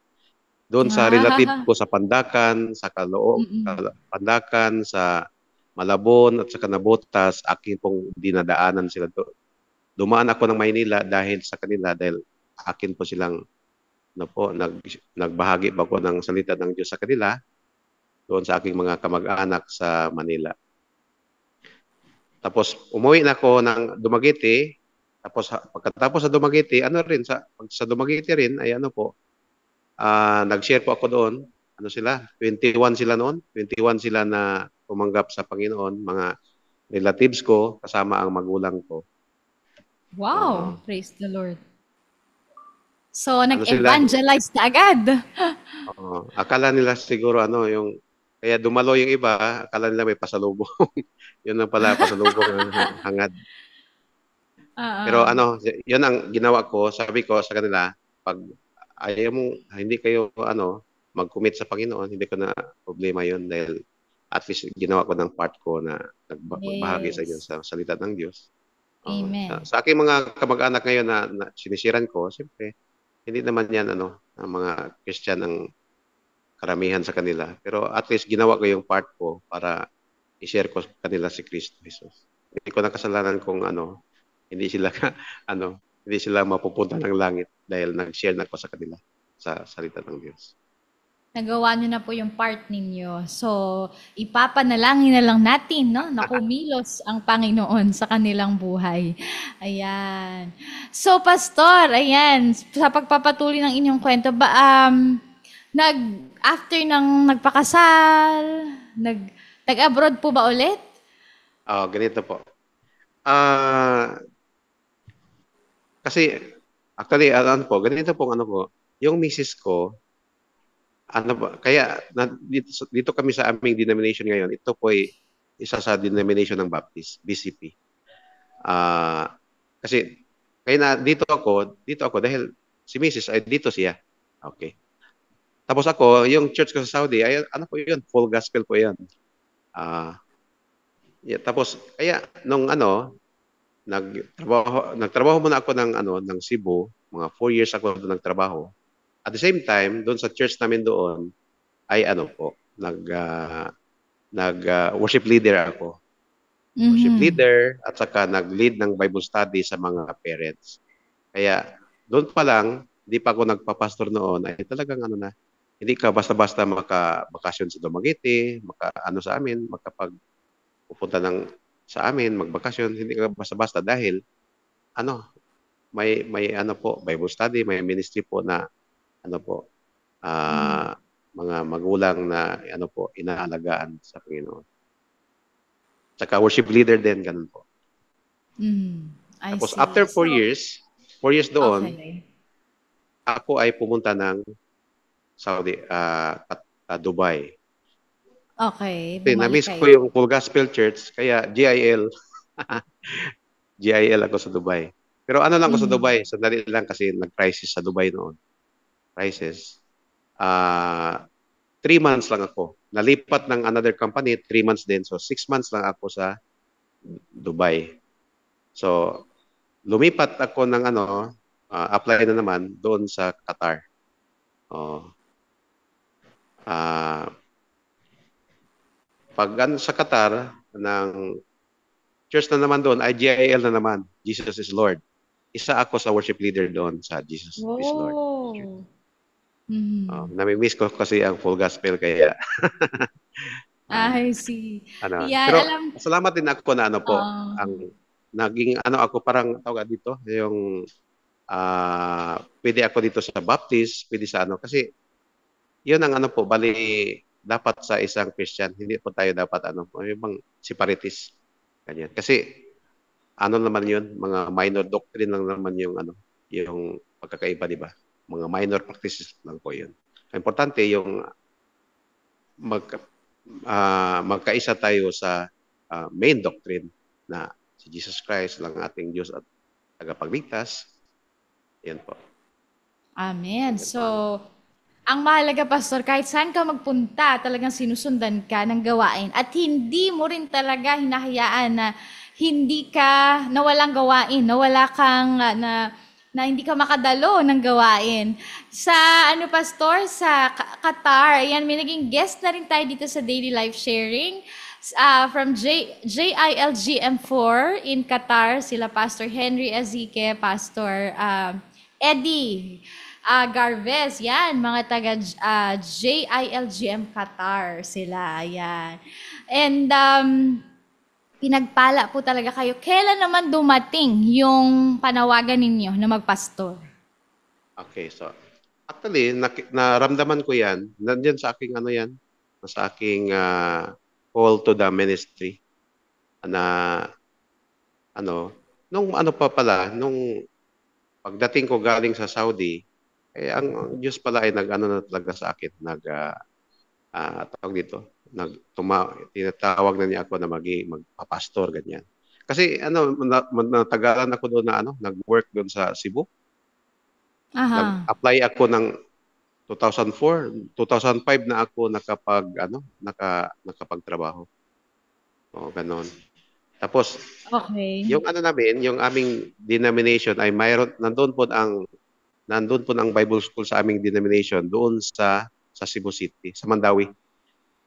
Doon sa relative Ah. ko sa Pandakan, sa Mm. Pandakan, sa Malabon at sa Nabotas, akin pong dinadaanan sila doon. Dumaan ako ng Maynila dahil sa kanila dahil akin po silang nagbahagi ba ako ng salita ng Diyos sa kanila doon sa aking mga kamag-anak sa Manila. Tapos umuwi na ako ng Dumaguete. Tapos pagkatapos sa Dumaguete, sa Dumaguete rin ay ano po, nag-share po ako doon. Ano sila? 21 sila noon. 21 sila na tumanggap sa Panginoon, mga relatives ko kasama ang magulang ko. Wow, praise the Lord. So, Ano sila? nag-evangelize ka agad. Akala nila siguro yung kaya dumalo yung iba, akala nila may pasalubong. Yun lang pala pasalubong ang hangad. Pero Oo. yun ang ginawa ko. Sabi ko sa kanila, pag ayaw mo, hindi kayo mag-commit sa Panginoon, hindi ko na problema yun dahil at least ginawa ko ng part ko na nagbahagi sa inyo Yes. sa salita ng Diyos. Amen. Sa aking mga kamag-anak ngayon na sinisiran ko, siyempre, hindi naman yan ang mga Christian ang karamihan sa kanila. Pero at least ginawa ko yung part ko para i-share ko sa kanila si Kristo Jesus. Hindi ko na kasalanan kung hindi sila hindi sila mapupunta ng langit dahil nag-share na ko sa kanila sa salita ng Diyos. Nagawa niyo na po yung part ninyo. So, ipapanalangin na lang natin, no, na kumilos ang Panginoon sa kanilang buhay. Ayan. So, Pastor, ayan, sa pagpapatuloy ng inyong kwento, after ng nagpakasal, nag-abroad po ba ulit? Ganito po. Kasi actually ganito po yung misis ko kaya dito kami sa aming denomination ngayon. Ito po ay isa sa denomination ng Baptist, BCP. Kasi kaya dito ako dahil si Mrs. ay dito siya. Okay. Tapos ako, yung church ko sa Saudi, ay ano po yun, full gospel po yun. Tapos, kaya nung nagtrabaho muna ako ng Cebu, mga 4 years ako doon nagtrabaho. At the same time, doon sa church namin doon, ay worship leader ako. Worship Mhm. leader at saka nag-lead ng Bible study sa mga parents. Kaya doon pa lang, hindi pa ako nagpa-pastor noon, ay talagang hindi ka basta-basta makabakasyon sa Dumaguete, sa amin, pupunta sa amin, magbakasyon, hindi ka basta-basta dahil ano, may Bible study, may ministry po na po, Mhm. mga magulang na inaalagaan sa Panginoon. Tsaka worship leader din, ganun po. Mhm. I Tapos see. after 4 So, years, 4 years doon, okay. ako ay pumunta ng Saudi, Dubai. Okay, Kasi bumalik na-miss ko kayo. yung Full Gospel Church, kaya GIL ako sa Dubai. Pero ano lang ako sa Mhm. Dubai, sandali lang kasi nag-crisis sa Dubai noon. Crisis. 3 months lang ako. Nalipat ng another company, 3 months din. So, 6 months lang ako sa Dubai. So, lumipat ako ng apply na naman doon sa Qatar. Oh, ah pag sa Qatar, ng church na naman doon, ay GIL na naman, Jesus is Lord. Isa ako sa worship leader doon sa Jesus is Lord. Oh. Mhm. Nami-miss ko kasi ang full gospel kaya ah, I see. Yan, pero alam, salamat din ako na ah, ang naging ako parang tawag dito, yung pwede ako dito sa Baptist, pwede sa kasi yun ang bali dapat sa isang Christian, hindi po tayo dapat yung bang separatist. Ganyan. Kasi naman yun, mga minor doctrine lang naman yung yung pagkakaiba, di ba? Mga minor practices lang po yun. Importante yung magkaisa tayo sa main doctrine na si Jesus Christ lang ating Diyos at tagapagligtas. Yan po. Amen. So, ang mahalaga, Pastor, kahit saan ka magpunta, talagang sinusundan ka ng gawain. At hindi mo rin talaga hinahayaan na hindi ka na walang gawain, na wala kang na hindi ka makadalo ng gawain. Sa Pastor, sa Qatar, yan, may naging guest na rin tayo dito sa Daily Life Sharing. From JILGM4 in Qatar, sila Pastor Henry Azike, Pastor Eddie Garvez, yan, mga taga JILGM Qatar sila, yan. And pinagpala po talaga kayo. Kailan naman dumating yung panawagan ninyo na magpastor? Okay, so actually, naramdaman ko yan. Nandiyan sa aking sa aking call to the ministry na nung nung pagdating ko galing sa Saudi, ang Diyos pala ay na talaga sa akin, tawag dito, tinatawag na niya ako na magpapastor, ganyan. Kasi natagalan ako doon na nag-work doon sa Cebu. Aha. Nag-apply ako ng 2004, 2005 na ako nakapagtrabaho. O, ganon. Tapos, okay. yung yung aming denomination ay nandun po ang Bible School sa aming denomination doon sa Cebu City, sa Mandawi.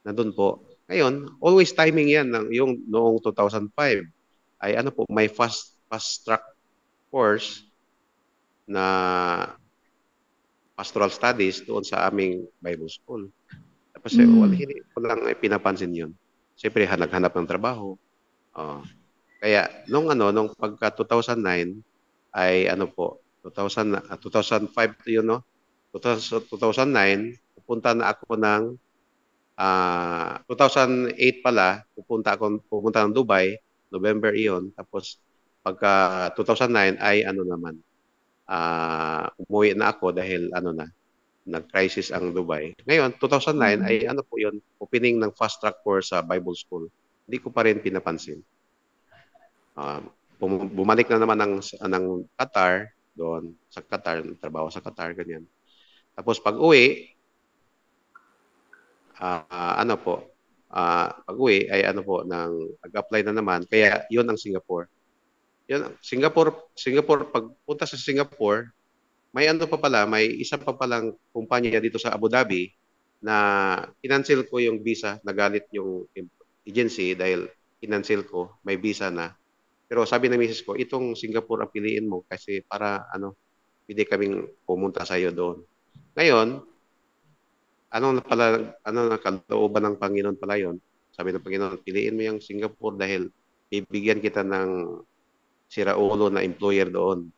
Nandun po. Ngayon, always timing yan yung noong 2005 ay may fast track course na pastoral studies doon sa aming Bible School. Tapos hindi ko lang pinapansin yun. Siyempre, hanap ng trabaho. Kaya nung pagka 2009 ay 2005 yun, 2009 pupunta na ako ng 2008 pala pupunta ng Dubai, November iyon. Tapos pagka 2009 ay naman umuwi na ako dahil nag-crisis ang Dubai. Ngayon 2009 ay po yun, opening ng fast track course sa Bible School. Hindi ko pa rin pinapansin. Bumalik na naman ng Qatar doon sa Qatar, trabaho sa Qatar, ganyan. Tapos pag-uwi pag-uwi ay nag-apply na naman, kaya yun ang Singapore. Singapore, pagpunta sa Singapore, may may isa pa palang kumpanya dito sa Abu Dhabi na kinancel ko yung visa, nagalit yung agency dahil kinancel ko, may visa na. Pero sabi ng misis ko, itong Singapore ang piliin mo kasi para pwede kaming pumunta sa iyo doon. Ngayon, nakalooban ng Panginoon pala yon. Sabi ng Panginoon, piliin mo yung Singapore dahil bibigyan kita ng siraulo na employer doon.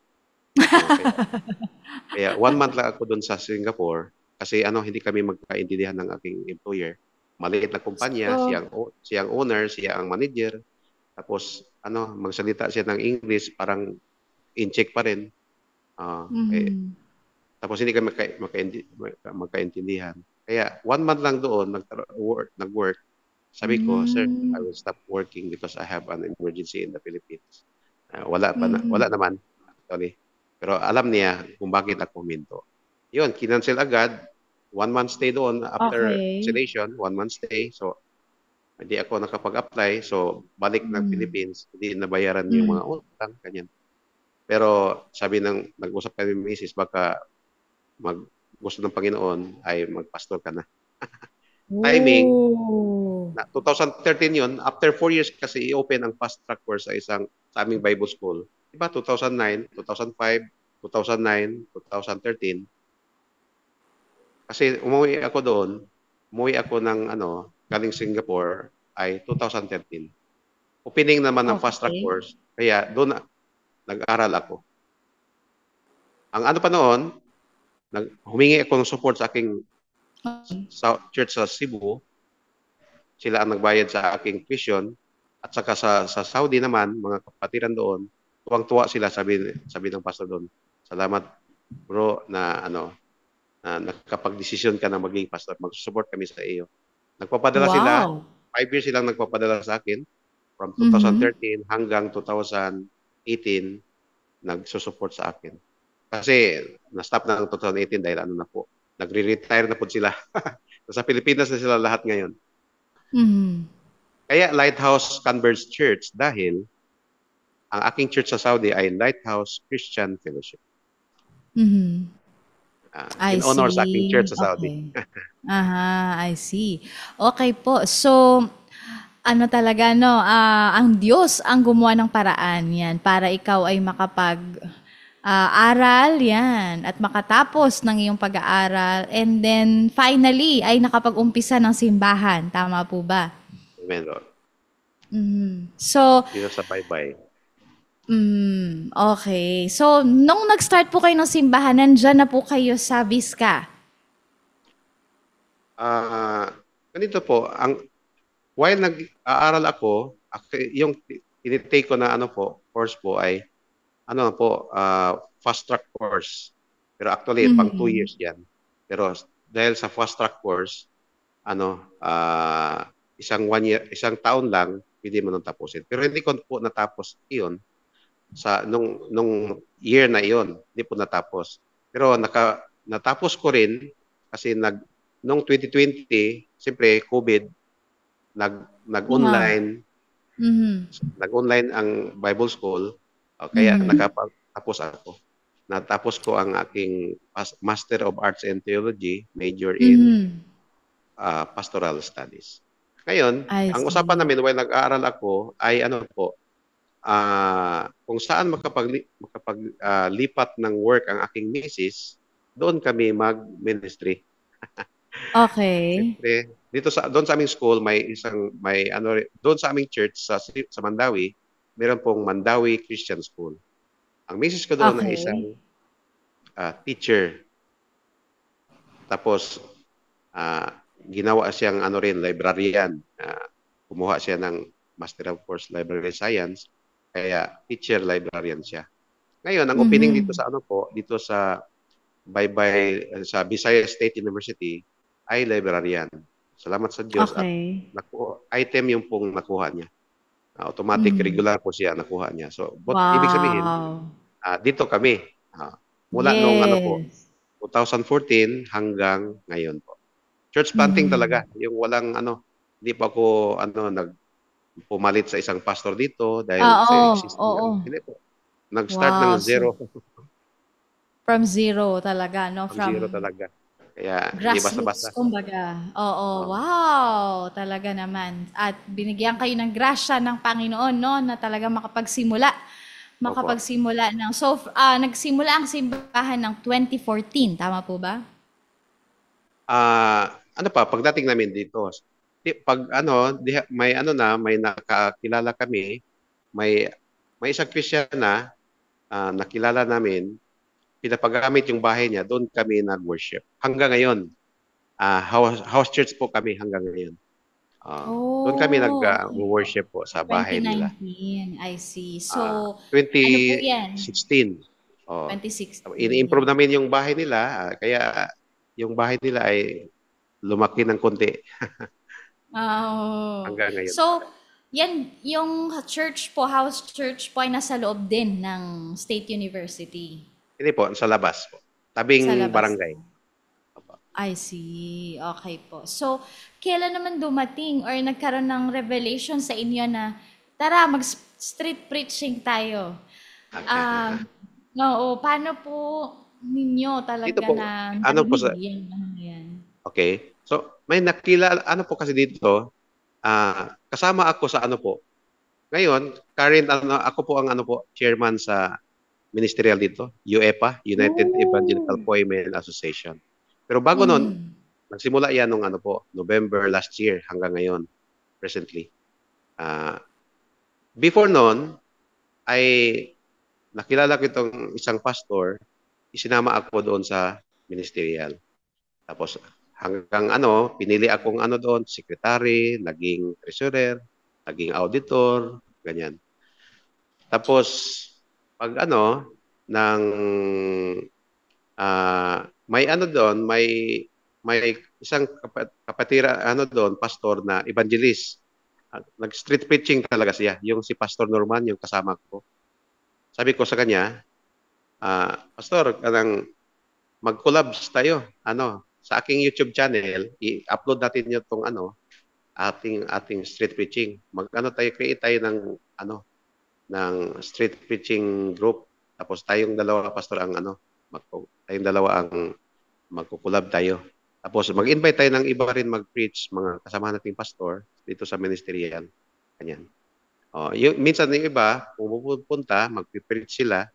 Kaya 1 month lang ako doon sa Singapore kasi hindi kami magkaintindihan ng aking employer. Maliit na kumpanya, siya ang owner, siya ang manager. Tapos magsalita siya ng English, parang in-check pa rin. Tapos hindi kami magkaintindihan. Kaya 1 month lang doon nag-work. Sabi ko, sir, I will stop working because I have an emergency in the Philippines. Wala naman actually. Pero alam niya kung bakit ako huminto. Yun, kinancel agad. 1 month stay doon after cancellation, 1 month stay. So hindi ako nakapag-apply. So balik ng Philippines, hindi nabayaran yung mga utang, ganyan. Pero sabi nag-usap kami ng misis, baka gusto ng Panginoon ay magpastor ka na. Timing, na 2013 yun, after 4 years kasi i-open ang fast track course sa aming Bible School. Diba, 2009, 2005, 2009, 2013. Kasi umuwi ako ng galing Singapore ay 2013. Opening naman ng fast track course, kaya doon nag-aral ako. Ang pa noon, humingi ako ng support sa aking church sa Cebu. Sila ang nagbayad sa aking tuition. At saka sa Saudi naman, mga kapatiran doon, tuwang-tuwa sila, sabi ng pastor doon. Salamat bro na nakapag-desisyon ka na maging pastor, mag-support kami sa iyo. Nagpapadala sila, Wow. 5 years silang nagpapadala sa akin, from Mhm. 2013 hanggang 2018, nagsusupport sa akin. Kasi na-stop na ng 2018 dahil ano na po, nagre-retire na po sila. Sa Pilipinas na sila lahat ngayon. Mhm. Kaya Lighthouse Converge Church dahil ang aking church sa Saudi ay Lighthouse Christian Fellowship. Mhm. I In honor sa aking church see. sa Saudi. Okay. Aha, I see. Okay po. So, ano talaga, no, ang Diyos ang gumawa ng paraan yan para ikaw ay aral yan at makatapos ng iyong pag-aaral and then finally ay nakapag-umpisa ng simbahan. Tama po ba? Amen, Lord. So, Dito sa bye-bye. okay. So, nung nag-start po kayo ng simbahan, nandyan na po kayo sa Vizca. Ganito po, while nag-aaral ako, yung tinitake ko na course po ay fast track course. Pero actually pang 2 Mhm. years 'yan. Pero dahil sa fast track course, isang taon lang pwede mo nang tapusin. Pero hindi ko po natapos 'yon sa nung year na 'yon, hindi po natapos. Pero natapos ko rin kasi nung 2020, siyempre COVID, Wow. nag-online Mhm. nag-online ang Bible School, kaya Mhm. nakapagtapos ako. Natapos ko ang aking Master of Arts in Theology, major in Mhm. Pastoral Studies. Ngayon, I ang usapan see. namin while nag-aaral ako ay kung saan lipat ng work ang aking misis, doon kami mag-ministry. Okay. Siyempre, doon sa aming school doon sa aming church sa Mandawi, meron pong Mandawi Christian School. Ang misis ko doon ay Okay. isang teacher. Tapos ginawa siyang librarian. Kumuha siya ng Master of Course Library Science, kaya teacher librarian siya. Ngayon, ang opening dito Mhm. sa dito sa sa Visayas State University ay librarian. Salamat sa Diyos at Okay. item yung pong nakuha niya. Automatic Mhm. regular po siya nakuha niya. So, ibig sabihin, Wow. dito kami mula nung Yes. 2014 hanggang ngayon po. Church planting talaga, Mhm. yung walang hindi pa ako pumalit sa isang pastor dito dahil sa Oo, existing oo. hindi po. Nag-start ng Wow. So, zero, from zero talaga, no? from zero From talaga. Kaya hindi grassroots, basta-basta. kumbaga. Oo, Oh, wow! Talaga naman. At binigyan kayo ng grasya ng Panginoon, no? Na talaga makapagsimula. opo. Makapagsimula ng... So, nagsimula ang simbahan ng 2014. Tama po ba? Pagdating namin dito, pag may nakakilala kami, may isang Christian na nakilala namin, pinapagamit yung bahay niya, doon kami nag-worship. Hanggang ngayon, house church po kami hanggang ngayon. Doon kami Oh, okay po. nag-worship po sa bahay nila. 2019, I see. Ah, So, ano po yan? 2016. Oh, 2016. ini-improve namin yung bahay nila, kaya yung bahay nila ay lumaki ng konti Oh. hanggang ngayon. So, yan, yung church po, house church po ay nasa loob din ng State University. Hindi po, sa labas po. Sa Tabing labas barangay. po. I see. Okay po. So, kailan naman dumating or nagkaroon ng revelation sa inyo na, tara, mag-street preaching tayo? Um, Oo, paano po ninyo Dito talaga po, na ano po narinig sa, yan? okay. So, may nakilala, po kasi dito, kasama ako sa ngayon, current, ako po ang chairman sa ministerial dito, UEPA, United Evangelical Oh. Women Association. Pero bago noon, Mhm. nagsimula yan nung November last year hanggang ngayon, presently. Before noon, ay nakilala ko itong isang pastor, isinama ako doon sa ministerial. Tapos hanggang pinili akong doon, secretary, naging treasurer, naging auditor, ganyan. Tapos pag ng may ano doon, may isang kapatira ano doon, pastor na evangelist. Nag-street preaching talaga siya, yung si Pastor Norman, yung kasama ko. Sabi ko sa kanya, Pastor, kanang mag-collabs tayo, sa aking YouTube channel, i-upload natin yung tong ating street preaching. Mag-ano tayo, create tayo ng ng street preaching group. Tapos tayong dalawa, pastor, tayong dalawa ang magkukulab tayo. Tapos mag-invite tayo ng iba rin mag-preach, mga kasama nating pastor dito sa ministerial. Ganyan. Minsan yung iba, pumupunta, mag-preach sila,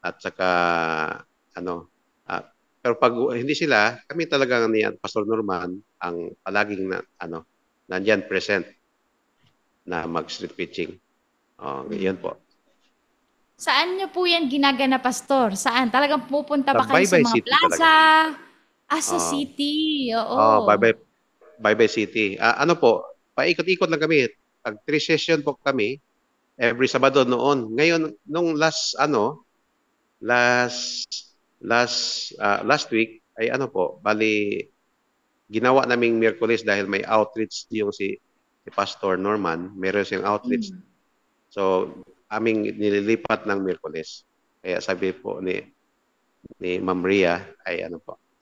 at saka, ano, pero pag hindi sila, kami talaga ni Pastor Norman ang palaging nandyan present na mag-street preaching. Yun po. Saan niyo po yan ginagana, Pastor? Saan? Talagang pupunta Sa ba kayo sa Baybay mga City plaza? talaga. Sa Oo. city. Oo. Baybay City. Ano po, paikot-ikot lang kami. Pag 3 session po kami, every Sabado noon. Ngayon, nung last week, ay bali, ginawa naming Miyerkules dahil may outreach yung si Pastor Norman. Meron siyang outreach. So, aming nililipat ng Miyerkules. Kaya sabi po ni Ma'am Ria, ay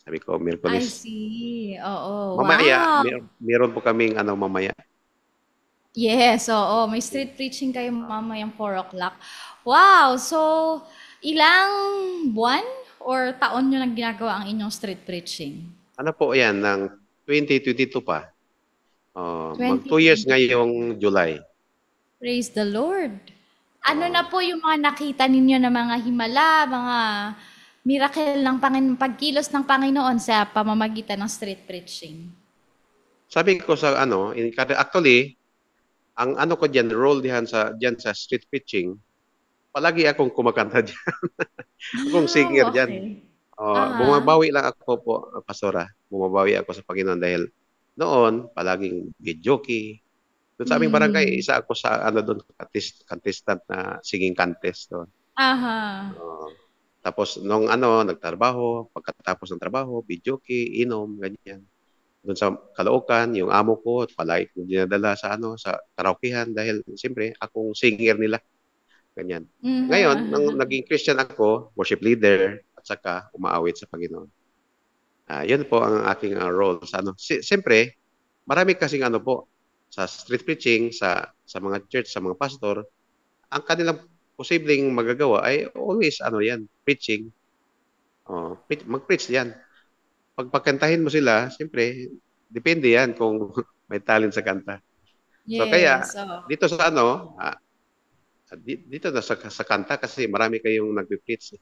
sabi ko, I Miyerkules. see. Oo. Mamaya, Wow. meron po kaming mamaya. Yes, oo. May street preaching kayo mamayang 4 o'clock. Wow! So, ilang buwan or taon nyo nang ginagawa ang inyong street preaching? Ano po yan, ng 2022 pa. Mag 2 years 2020. ngayong July. Praise the Lord. Ano na po yung mga nakita ninyo na mga himala, mga miracle ng pagkilos ng Panginoon sa pamamagitan ng street preaching? Sabi ko sa actually, ang ko diyan, role diyan sa street preaching, palagi akong kumakanta diyan. Akong singer Wow, diyan. okay. Bumabawi lang ako po, Pastora. Bumabawi ako sa Panginoon dahil noon, palaging videoke. Doon sa aming barangay, isa ako sa doon, contestant na singing contest doon. Aha. Tapos nung nagtrabaho, pagkatapos ng trabaho, videoke, inom, ganyan. Doon sa Caloocan, yung amo ko, palagi kong dinadala sa karaokehan dahil siyempre, akong singer nila. Ganyan. Ngayon, nung naging Christian ako, worship leader, at saka umaawit sa Panginoon. Yun po ang aking role sa siyempre, marami kasing po, sa street preaching, sa mga church, sa mga pastor, ang kanilang posibleng magagawa ay always yan, preaching. Mag-preach yan. Pagpakantahin mo sila, siyempre, depende yan kung may talent sa kanta. So kaya, Yes, oo. dito sa dito na sa kanta kasi marami kayong nagpi-preach.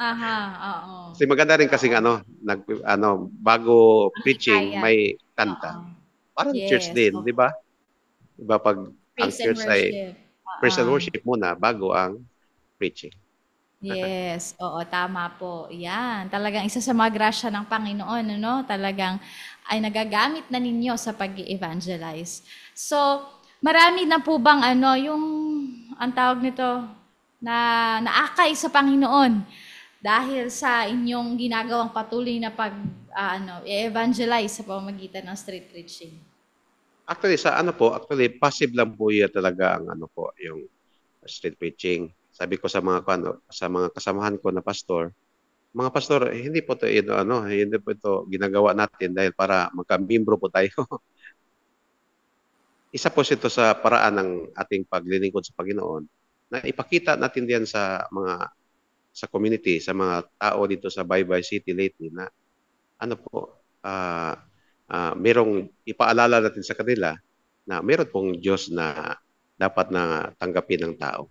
Aha, oo. Kasi maganda rin kasi bago preaching Hikayat. may kanta. Oo. Parang church Yes, din, oo. di ba? Diba pag ang Praise and church ay worship. praise and worship muna bago ang preaching. Yes, oo, tama po. Yan, talagang isa sa mga grasya ng Panginoon, talagang ay nagagamit na ninyo sa pag-evangelize. So, marami na po bang yung, ang tawag nito, na naakay sa Panginoon dahil sa inyong ginagawang patuloy na i-evangelize sa pamamagitan ng street preaching? Actually, passive lang po yan talaga ang yung street preaching. Sabi ko sa mga kasamahan ko na pastor, mga pastor, hindi po hindi po ito ginagawa natin dahil para magka-membro po tayo. Isa po ito sa paraan ng ating paglilingkod sa Panginoon na ipakita natin diyan sa community, sa mga tao dito sa Baybay City lately na merong ipaalala natin sa kanila na meron pong Diyos na dapat na tanggapin ng tao.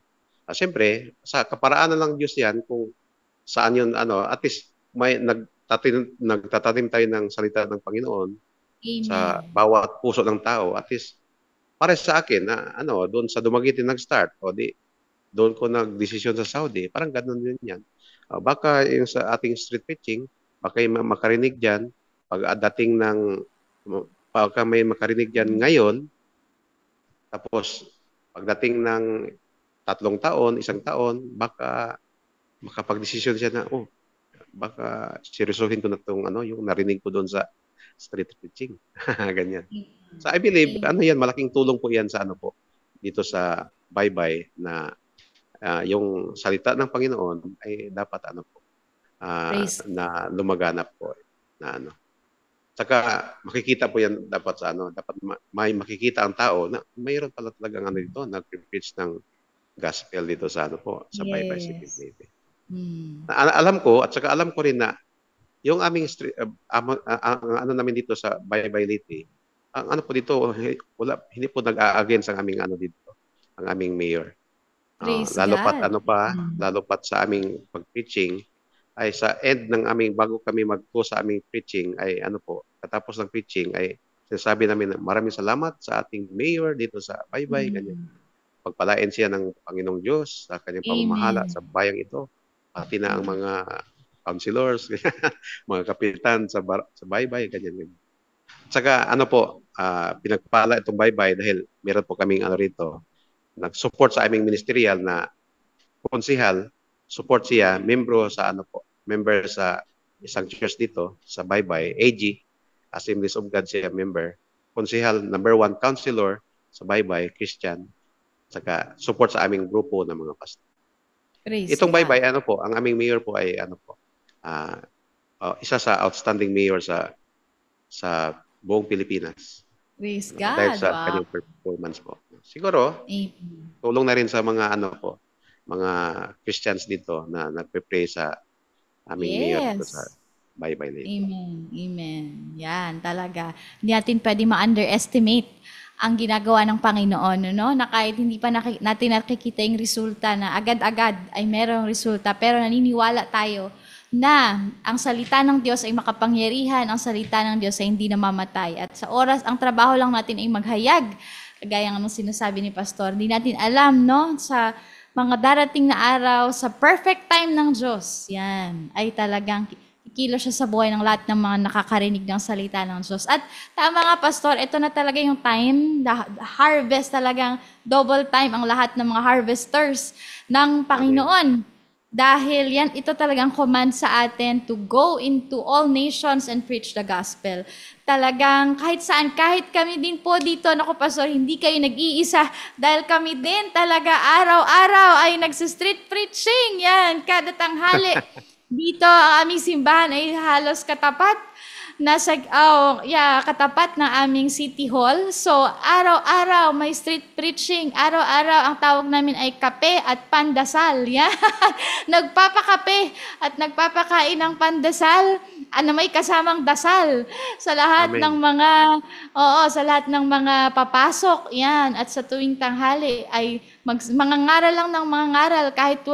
Siyempre, sa kaparaanan ng Diyos yan, kung saan yun, at least may nagtatanim tayo ng salita ng Panginoon sa Amen. bawat puso ng tao. At least, para sa akin, na doon sa Dumaguete nag-start, doon ko nag-desisyon sa Saudi, parang ganun din yan. Baka yung sa ating street preaching, baka yung makarinig dyan, pagka may makarinig dyan ngayon, tapos pagdating ng 3 taon, 1 taon, baka makapag-desisyon siya na, baka seryosohin ko na itong yung narinig ko doon sa street preaching. Ganyan. So I believe, yan, malaking tulong po yan sa dito sa baybay na yung salita ng Panginoon ay dapat Praise. na lumaganap po na Saka makikita po yan dapat sa dapat may makikita ang tao na mayroon pala talagang dito nag-preach ng gospel dito sa sa Baybay City Yes. Leyte. Mm. Alam ko at saka alam ko rin na yung aming ang namin dito sa Baybay Leyte, ang po dito hindi po nag-a-against ang aming dito, ang aming mayor. Praise Lalo pat God. lalo pat sa aming pag-preaching ay sa end ng bago kami magpo sa aming preaching ay katapos ng preaching ay sinasabi namin na maraming salamat sa ating mayor dito sa Baybay, ganyan. Pagpalain siya ng Panginoong Diyos sa kanyang pamamahala Amen. sa bayang ito, pati na ang mga councilors, mga kapitan sa Baybay, ganyan. Saka pinagpala itong Baybay dahil meron po kaming rito, nag-support sa aming ministerial na konsihal, support siya, member sa isang church dito sa Baybay, AG, Assemblies of God siya member, konsihal number 1 counselor sa Baybay, Christian, saka support sa aming grupo ng mga pastor. Praise Itong God. Baybay, ang aming mayor po ay isa sa outstanding mayor sa buong Pilipinas. Praise Dahil God. sa Wow. kanyang performance po. Siguro, Amen. tulong na rin sa mga mga Christians dito na nagpe-pray sa aming mayor dito sa Yes. Baybay Leyte. Amen. Amen. Yan, talaga. Hindi natin pwede ma-underestimate ang ginagawa ng Panginoon, no? Na kahit hindi pa natin nakikita yung resulta na agad-agad ay merong resulta, pero naniniwala tayo na ang salita ng Diyos ay makapangyarihan, ang salita ng Diyos ay hindi namamatay. At sa oras, ang trabaho lang natin ay maghayag. Kagaya ng sinasabi ni Pastor, hindi natin alam, no? Sa mga darating na araw, sa perfect time ng Diyos, yan, ay talagang kikilos siya sa buhay ng lahat ng mga nakakarinig ng salita ng Diyos. At tama nga, Pastor, ito na talaga yung time, the harvest talagang double time ang lahat ng mga harvesters ng Panginoon. Dahil yan, ito talagang command sa atin to go into all nations and preach the gospel. Talagang kahit saan, kahit kami din po dito, naku Pastor, hindi kayo nag-iisa dahil kami din talaga araw-araw ay nagsa-street preaching. Yan, kada tanghali. Dito ang aming simbahan ay halos katapat katapat ng aming City Hall. So, araw-araw may street preaching. Araw-araw ang tawag namin ay kape at pandasal. Yan. Nagpapakape at nagpapakain ng pandasal na may kasamang dasal sa lahat Amen. ng sa lahat ng mga papasok. Yan. At sa tuwing tanghali ay mga ngaral lang ng mga ngaral kahit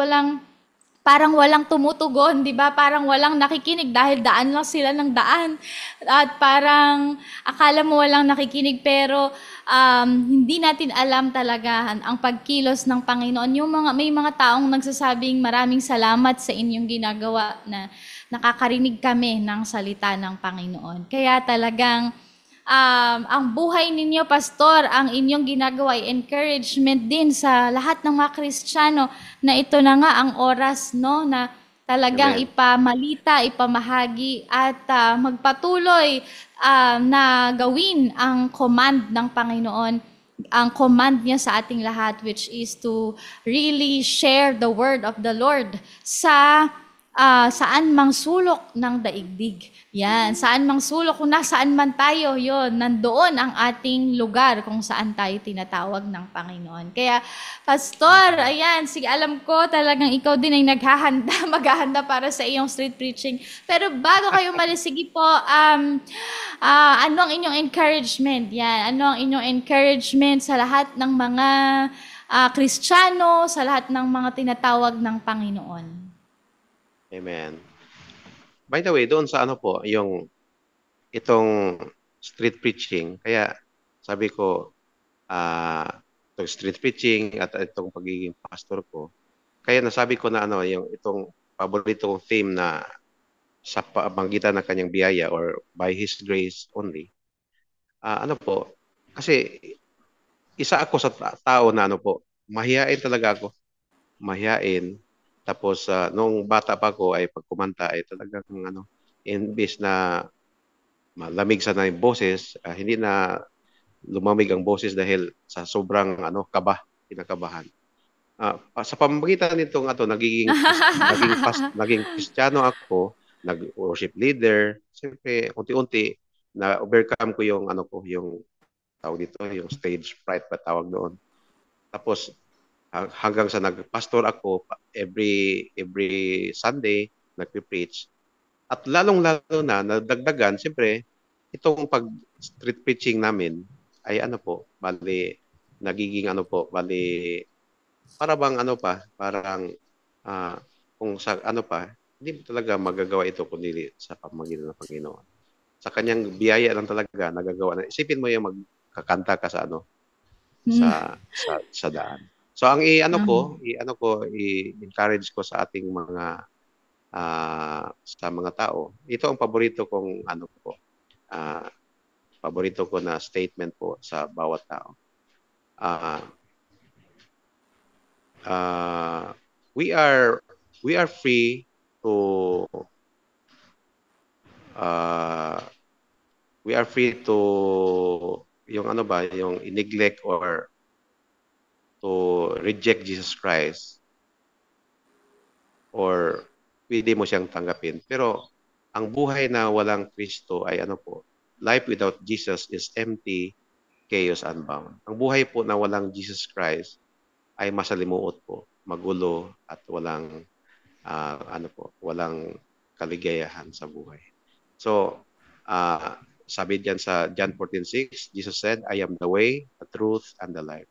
parang walang tumutugon, di ba? Parang walang nakikinig dahil daan lang sila ng daan. At parang akala mo walang nakikinig pero hindi natin alam talaga ang pagkilos ng Panginoon. May mga taong nagsasabing maraming salamat sa inyong ginagawa na nakakarinig kami ng salita ng Panginoon. Kaya talagang ang buhay ninyo, Pastor, ang inyong ginagawa ay encouragement din sa lahat ng mga Kristiyano na ito na nga ang oras, no, na talagang Amen. ipamalita, ipamahagi at magpatuloy na gawin ang command ng Panginoon, ang command niya sa ating lahat, which is to really share the word of the Lord sa saan mang sulok ng daigdig. Yan, saan mang sulok, kung nasaan man tayo, yon, nandoon ang ating lugar kung saan tayo tinatawag ng Panginoon. Kaya, Pastor, ayan, sige, alam ko talagang ikaw din ay maghahanda para sa iyong street preaching. Pero bago kayo malis, sige po, ano ang inyong encouragement? Yan, ano ang inyong encouragement sa lahat ng mga Kristiyano, sa lahat ng mga tinatawag ng Panginoon? Amen. By the way, doon sa itong street preaching, kaya sabi ko, itong street preaching at itong pagiging pastor ko, kaya nasabi ko na yung itong paborito kong theme na sa pamamagitan ng kanyang biyaya or by His grace only, kasi isa ako sa tao na mahihain talaga ako, mahihain, Tapos nung bata pa ako ay pag kumanta ay talagang imbis na malamig sana yung boses, hindi na lumamig ang boses dahil sa sobrang kinakabahan. Sa pamamagitan nitong naging Kristiyano ako, nag-worship leader, siyempre unti-unti na overcome ko yung yung tawag dito, yung stage fright pa tawag doon. Tapos hanggang sa nagpastor ako every Sunday nagpe-preach. At lalong-lalo na nadagdagan siyempre itong pag street preaching namin ay bali nagiging para bang parang kung sa hindi mo talaga magagawa ito kundi sa pamamagitan ng Panginoon. Sa kanyang biyaya lang talaga nagagawa na. Isipin mo yung magkakanta ka sa sa daan. So ang i-encourage ko sa ating mga sa mga tao. Ito ang paborito kong paborito ko na statement po sa bawat tao. We are free to yung neglect or to reject Jesus Christ or pwede mo siyang tanggapin. Pero ang buhay na walang Kristo ay life without Jesus is empty, chaos, unbound. Ang buhay po na walang Jesus Christ ay masalimuot po, magulo at walang walang kaligayahan sa buhay. So, sabi diyan sa John 14:6, Jesus said, I am the way, the truth, and the life.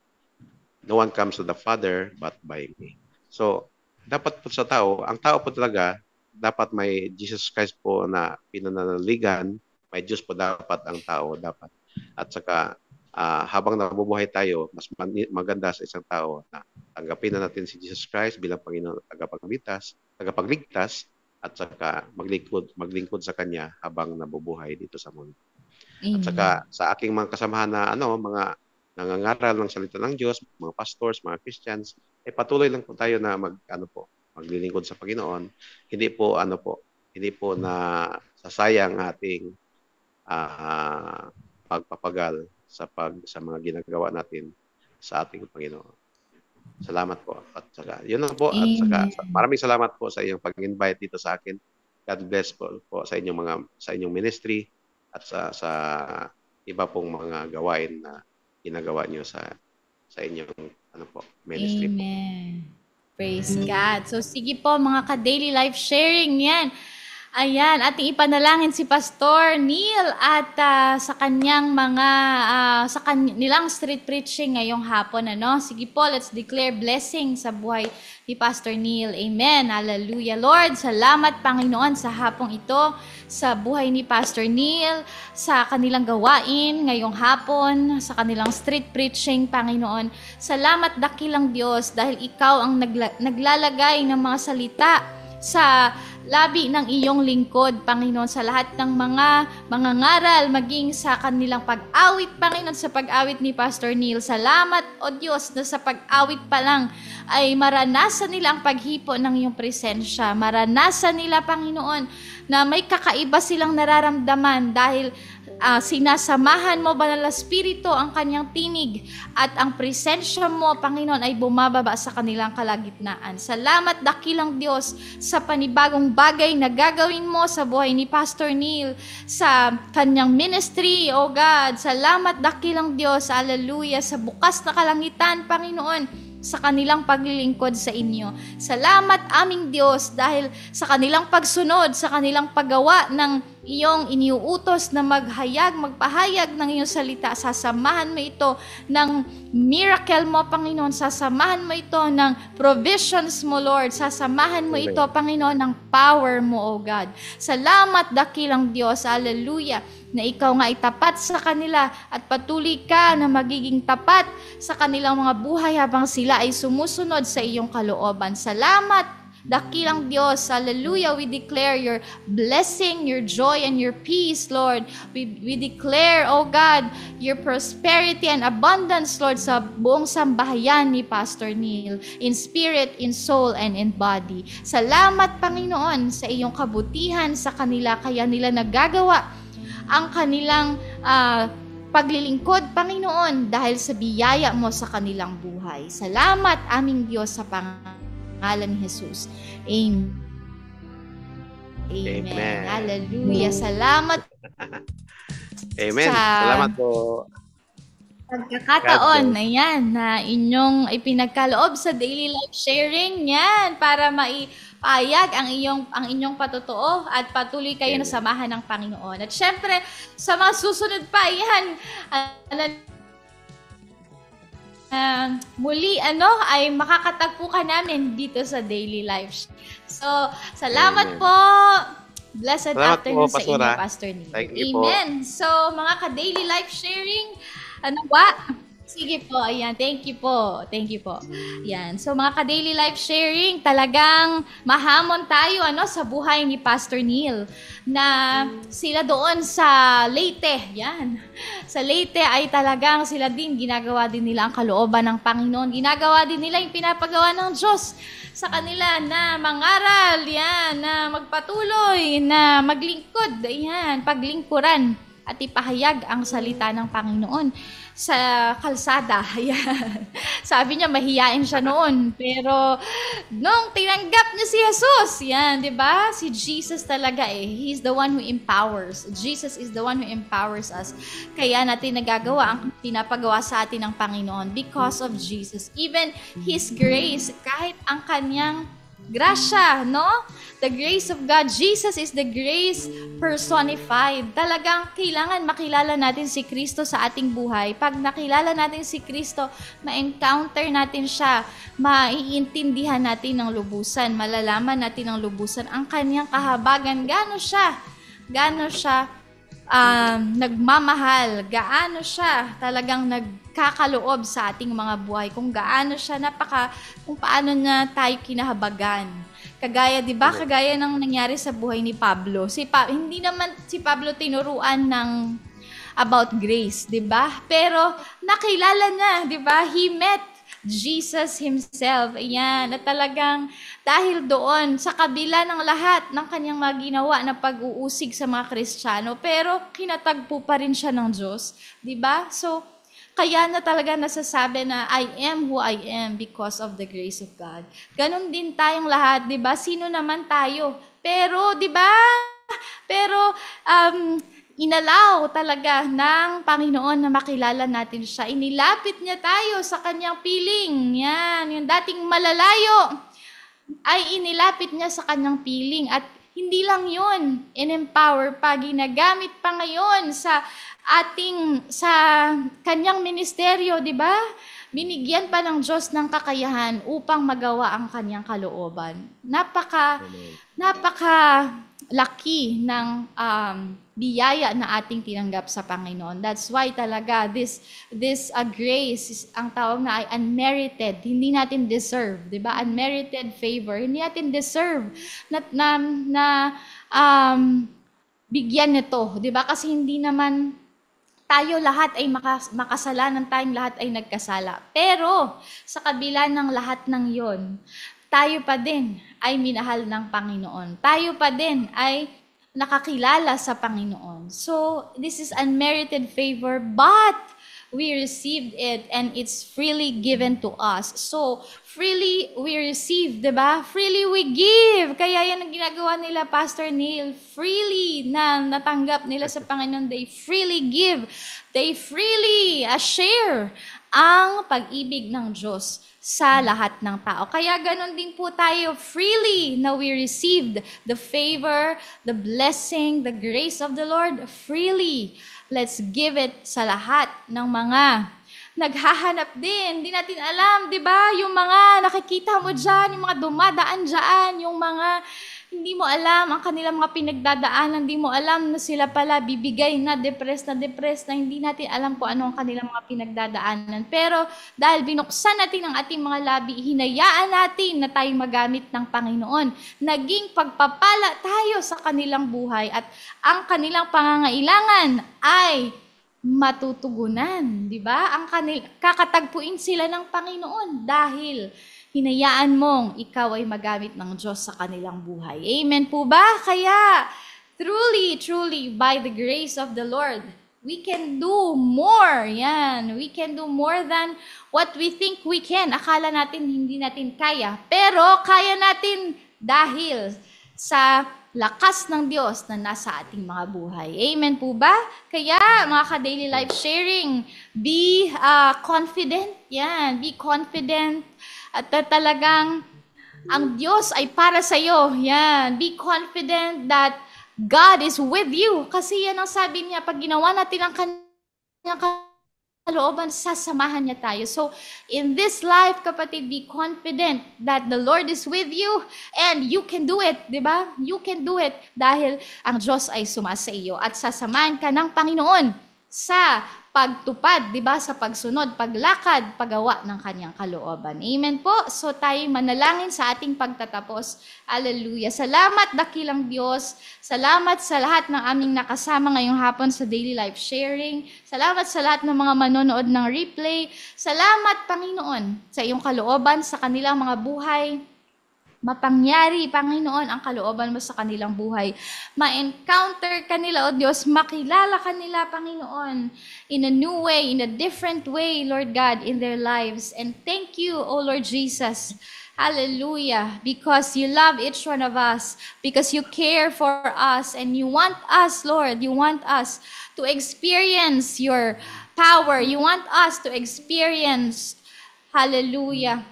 No one comes to the Father but by me. So, dapat po sa tao, ang tao po talaga, dapat may Jesus Christ po na pinananaligan, may Diyos po dapat ang tao, dapat. At saka, habang nabubuhay tayo, mas maganda sa isang tao na tanggapin na natin si Jesus Christ bilang Panginoon at tagapagligtas, at saka maglingkod sa Kanya habang nabubuhay dito sa mundo. Amen. At saka sa aking mga kasamahan na mga nangangaral ng salita ng Diyos, mga pastors, mga Christians, patuloy lang po tayo na maglilingkod sa Panginoon. Hindi po na sasayang ating pagpapagal sa mga ginagawa natin sa ating Panginoon. Salamat po. At saka, yun lang po. At saka, maraming salamat po sa inyong pag-invite dito sa akin. God bless po sa inyong ministry at sa iba pong mga gawain na ginagawa niyo sa inyong ministry. Amen. Praise God. So sige po mga ka-daily life sharing yan. Ayan, ating ipanalangin si Pastor Neil at sa kanyang sa kanilang street preaching ngayong hapon. Sige po, let's declare blessing sa buhay ni Pastor Neil. Amen. Hallelujah. Lord, salamat Panginoon sa hapong ito, sa buhay ni Pastor Neil, sa kanilang gawain ngayong hapon, sa kanilang street preaching, Panginoon. Salamat dakilang Diyos dahil ikaw ang naglalagay ng mga salita sa labi ng iyong lingkod, Panginoon, sa lahat ng mga ngaral, maging sa kanilang pag-awit, Panginoon, sa pag-awit ni Pastor Neil. Salamat, O Diyos, na sa pag-awit pa lang ay maranasan nila ang paghipo ng iyong presensya. Maranasan nila, Panginoon, na may kakaiba silang nararamdaman dahil sinasamahan mo, Banal na Espiritu, ang kanyang tinig at ang presensya mo, Panginoon, ay bumababa sa kanilang kalagitnaan. Salamat, dakilang Diyos, sa panibagong bagay na gagawin mo sa buhay ni Pastor Neil, sa kanyang ministry, O God. Salamat, dakilang Diyos, hallelujah, sa bukas na kalangitan, Panginoon, sa kanilang paglilingkod sa inyo. Salamat aming Diyos dahil sa kanilang pagsunod, sa kanilang paggawa ng iyong iniuutos na magpahayag ng iyong salita. Sasamahan mo ito ng miracle mo, Panginoon. Sasamahan mo ito ng provisions mo, Lord. Sasamahan mo ito, Panginoon, ng power mo, O God. Salamat, dakilang Diyos. Hallelujah. Na ikaw nga itapat sa kanila at patuloy ka na magiging tapat sa kanilang mga buhay habang sila ay sumusunod sa iyong kalooban. Salamat, dakilang Diyos. Hallelujah. We declare your blessing, your joy, and your peace, Lord. We declare, O God, your prosperity and abundance, Lord, sa buong sambahayan ni Pastor Neil, in spirit, in soul, and in body. Salamat, Panginoon, sa iyong kabutihan sa kanila, kaya nila nagagawa ang kanilang paglilingkod, Panginoon, dahil sa biyaya mo sa kanilang buhay. Salamat, aming Diyos, sa pangalan ni Jesus. Amen. Amen. Hallelujah. Salamat. Amen. Sa Salamat po. pagkakataon na yan na inyong ipinagkaloob sa daily life sharing yan para maipayag ang inyong patotoo at patuloy kayo na samahan ng Panginoon. At syempre, sa mga susunod pa yan, muli ay makakatagpo ka namin dito sa daily life. So, salamat po. Blessed Salamat afternoon po, sa inyo, Pastora. Pastor Neil. Thank you po. Amen. So, mga ka-daily life sharing, sige po, ayan, thank you po. Thank you po. Yan. So, mga ka-daily life sharing, talagang mahamon tayo sa buhay ni Pastor Neil na sila doon sa Leyte. Yan. Sa Leyte ay talagang sila din, ginagawa din nila ang kalooban ng Panginoon. Ginagawa din nila yung pinapagawa ng Diyos sa kanila na mangaral, yan, na magpatuloy, na maglingkod, yan, paglingkuran at ipahayag ang salita ng Panginoon sa kalsada. Yan. Sabi niya, mahiyain siya noon. Pero, nung tinanggap niya si Jesus, yan, di ba? Si Jesus talaga He's the one who empowers. Jesus is the one who empowers us. Kaya natin nagagawa ang pinapagawa sa atin ng Panginoon because of Jesus. Even His grace, kahit ang kanyang grasya, no? The grace of God. Jesus is the grace personified. Talagang kailangan makilala natin si Kristo sa ating buhay. Pag nakilala natin si Kristo, ma-encounter natin siya, maiintindihan natin ng lubusan, malalaman natin ng lubusan ang kanyang kahabagan. Gaano siya nagmamahal, gaano siya talagang nagkakaloob sa ating mga buhay, kung gaano siya kung paano niya tayo kinahabagan. Kagaya, 'di ba? Kagaya ng nangyari sa buhay ni Pablo. Hindi naman si Pablo tinuruan ng about grace, 'di ba? Pero nakilala niya, 'di ba? He met Jesus himself. Ayan, at talagang dahil doon, sa kabila ng lahat ng kanyang mga ginawa na pag-uusig sa mga Kristiyano, pero kinatagpo pa rin siya ng Diyos. 'Di ba? So, kaya na talaga nasasabi na I am who I am because of the grace of God. Ganon din tayong lahat, 'di ba? Sino naman tayo? Pero, 'di ba? Pero inalaw talaga ng Panginoon na makilala natin siya. Inilapit niya tayo sa kanyang piling. Yan, yung dating malalayo ay inilapit niya sa kanyang piling. At hindi lang yun, in-empower pa, ginagamit pa ngayon sa kanyang ministeryo, di ba? Binigyan pa ng Diyos ng kakayahan upang magawa ang kanyang kalooban. Napaka laki ng biyaya na ating tinanggap sa Panginoon. That's why talaga this grace, ang tawag na ay unmerited. Hindi natin deserve, 'di ba? Unmerited favor. Hindi natin deserve na bigyan nito, 'di ba? Kasi hindi naman tayo lahat ay makasalanan, tayong lahat ay nagkasala. Pero sa kabila ng lahat ng 'yon, tayo pa din ay minahal ng Panginoon. Tayo pa din ay nakakilala sa Panginoon. So, this is unmerited favor, but we received it and it's freely given to us. So, freely we receive, diba? Freely we give. Kaya yan ang ginagawa nila, Pastor Neil. Freely na natanggap nila sa Panginoon. They freely give. They freely share ang pag-ibig ng Diyos sa lahat ng tao. Kaya ganun din po tayo, freely na we received the favor, the blessing, the grace of the Lord, freely. Let's give it sa lahat ng mga naghahanap din. Hindi natin alam, di ba? Yung mga nakikita mo dyan, yung mga dumadaan dyan, yung mga hindi mo alam ang kanilang mga pinagdadaanan, hindi mo alam na sila pala bibigay na depressed, na hindi natin alam kung ano ang kanilang mga pinagdadaanan. Pero dahil binuksan natin ang ating mga labi, hinayaan natin na tayo magamit ng Panginoon. Naging pagpapala tayo sa kanilang buhay at ang kanilang pangangailangan ay matutugunan, di ba? Kakatagpuin sila ng Panginoon dahil hinayaan mong ikaw ay magamit ng Diyos sa kanilang buhay. Amen po ba? Kaya, truly, by the grace of the Lord, we can do more. Yan. We can do more than what we think we can. Akala natin hindi natin kaya. Pero kaya natin dahil sa lakas ng Diyos na nasa ating mga buhay. Amen po ba? Kaya, mga ka-daily life sharing, be confident. Yan. Be confident. At talagang ang Diyos ay para sa iyo. Yan. Be confident that God is with you. Kasi yan ang sabi niya, pag ginawa natin ang kanyang kalooban, sasamahan niya tayo. So, in this life, kapatid, be confident that the Lord is with you and you can do it, di ba? You can do it dahil ang Diyos ay sumasa iyo at sasamahan ka ng Panginoon sa pagtupad, di ba? Sa pagsunod, paglakad, paggawa ng kanyang kalooban. Amen po. So tayo manalangin sa ating pagtatapos. Hallelujah. Salamat, dakilang Diyos. Salamat sa lahat ng aming nakasama ngayong hapon sa daily life sharing. Salamat sa lahat ng mga manonood ng replay. Salamat, Panginoon, sa iyong kalooban sa kanilang mga buhay. Mapangyari, Panginoon, ang kalooban mo sa kanilang buhay. Ma-encounter kanila, O Diyos, makilala kanila, Panginoon, in a new way, in a different way, Lord God, in their lives. And thank you, O Lord Jesus. Hallelujah. Because you love each one of us. Because you care for us. And you want us, Lord, you want us to experience your power. You want us to experience, hallelujah,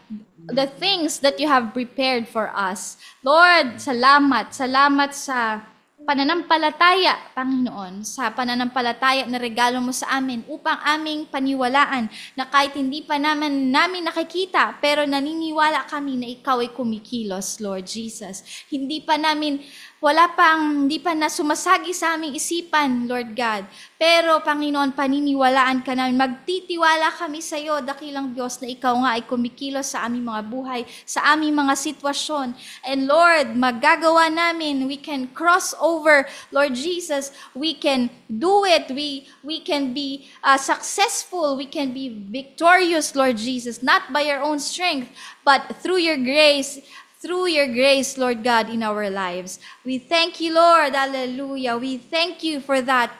the things that you have prepared for us. Lord, salamat. Salamat sa pananampalataya, Panginoon, sa pananampalataya na regalo mo sa amin upang aming paniwalaan na kahit hindi pa namin nakikita, pero naniniwala kami na ikaw ay kumikilos, Lord Jesus. Hindi pa na sumasagi sa aming isipan, Lord God. Pero, Panginoon, paniniwalaan ka namin. Magtitiwala kami sa iyo, dakilang Diyos, na ikaw nga ay kumikilos sa aming mga buhay, sa aming mga sitwasyon. And Lord, magagawa namin, we can cross over, Lord Jesus. We can do it. We can be successful. We can be victorious, Lord Jesus. Not by our own strength, but through your grace, Lord God, in our lives. We thank you, Lord. Hallelujah. We thank you for that,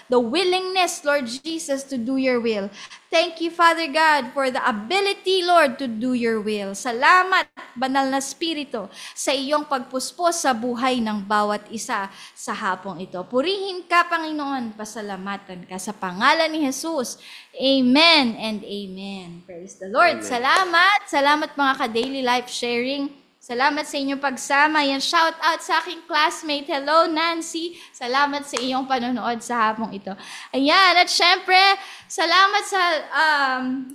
the willingness, Lord Jesus, to do your will. Thank you, Father God, for the ability, Lord, to do your will. Salamat, Banal na Espiritu, sa iyong pagpuspos sa buhay ng bawat isa sa hapong ito. Purihin ka, Panginoon, pasalamatan ka sa pangalan ni Jesus. Amen and amen. Praise the Lord. Amen. Salamat mga ka-daily life sharing. Salamat sa inyong pagsama. Yan, shout out sa aking classmate. Hello, Nancy. Salamat sa iyong panonood sa hapong ito. Ayan, at syempre, salamat sa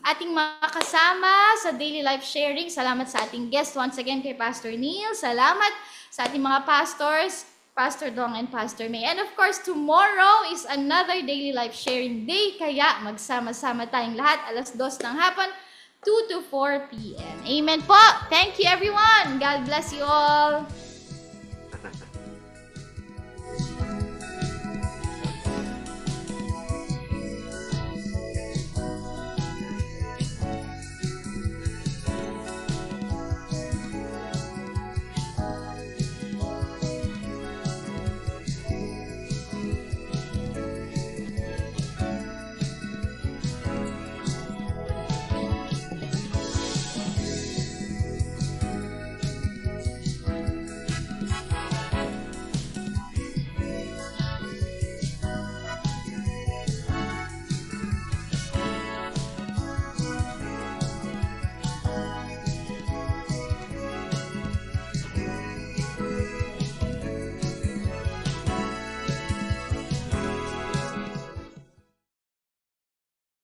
ating mga kasama sa daily life sharing. Salamat sa ating guest once again kay Pastor Neil. Salamat sa ating mga pastors, Pastor Dong and Pastor May. And of course, tomorrow is another daily life sharing day. Kaya magsama-sama tayong lahat, 2:00 ng hapon, 2 to 4 p.m. Amen po. Thank you, everyone. God bless you all.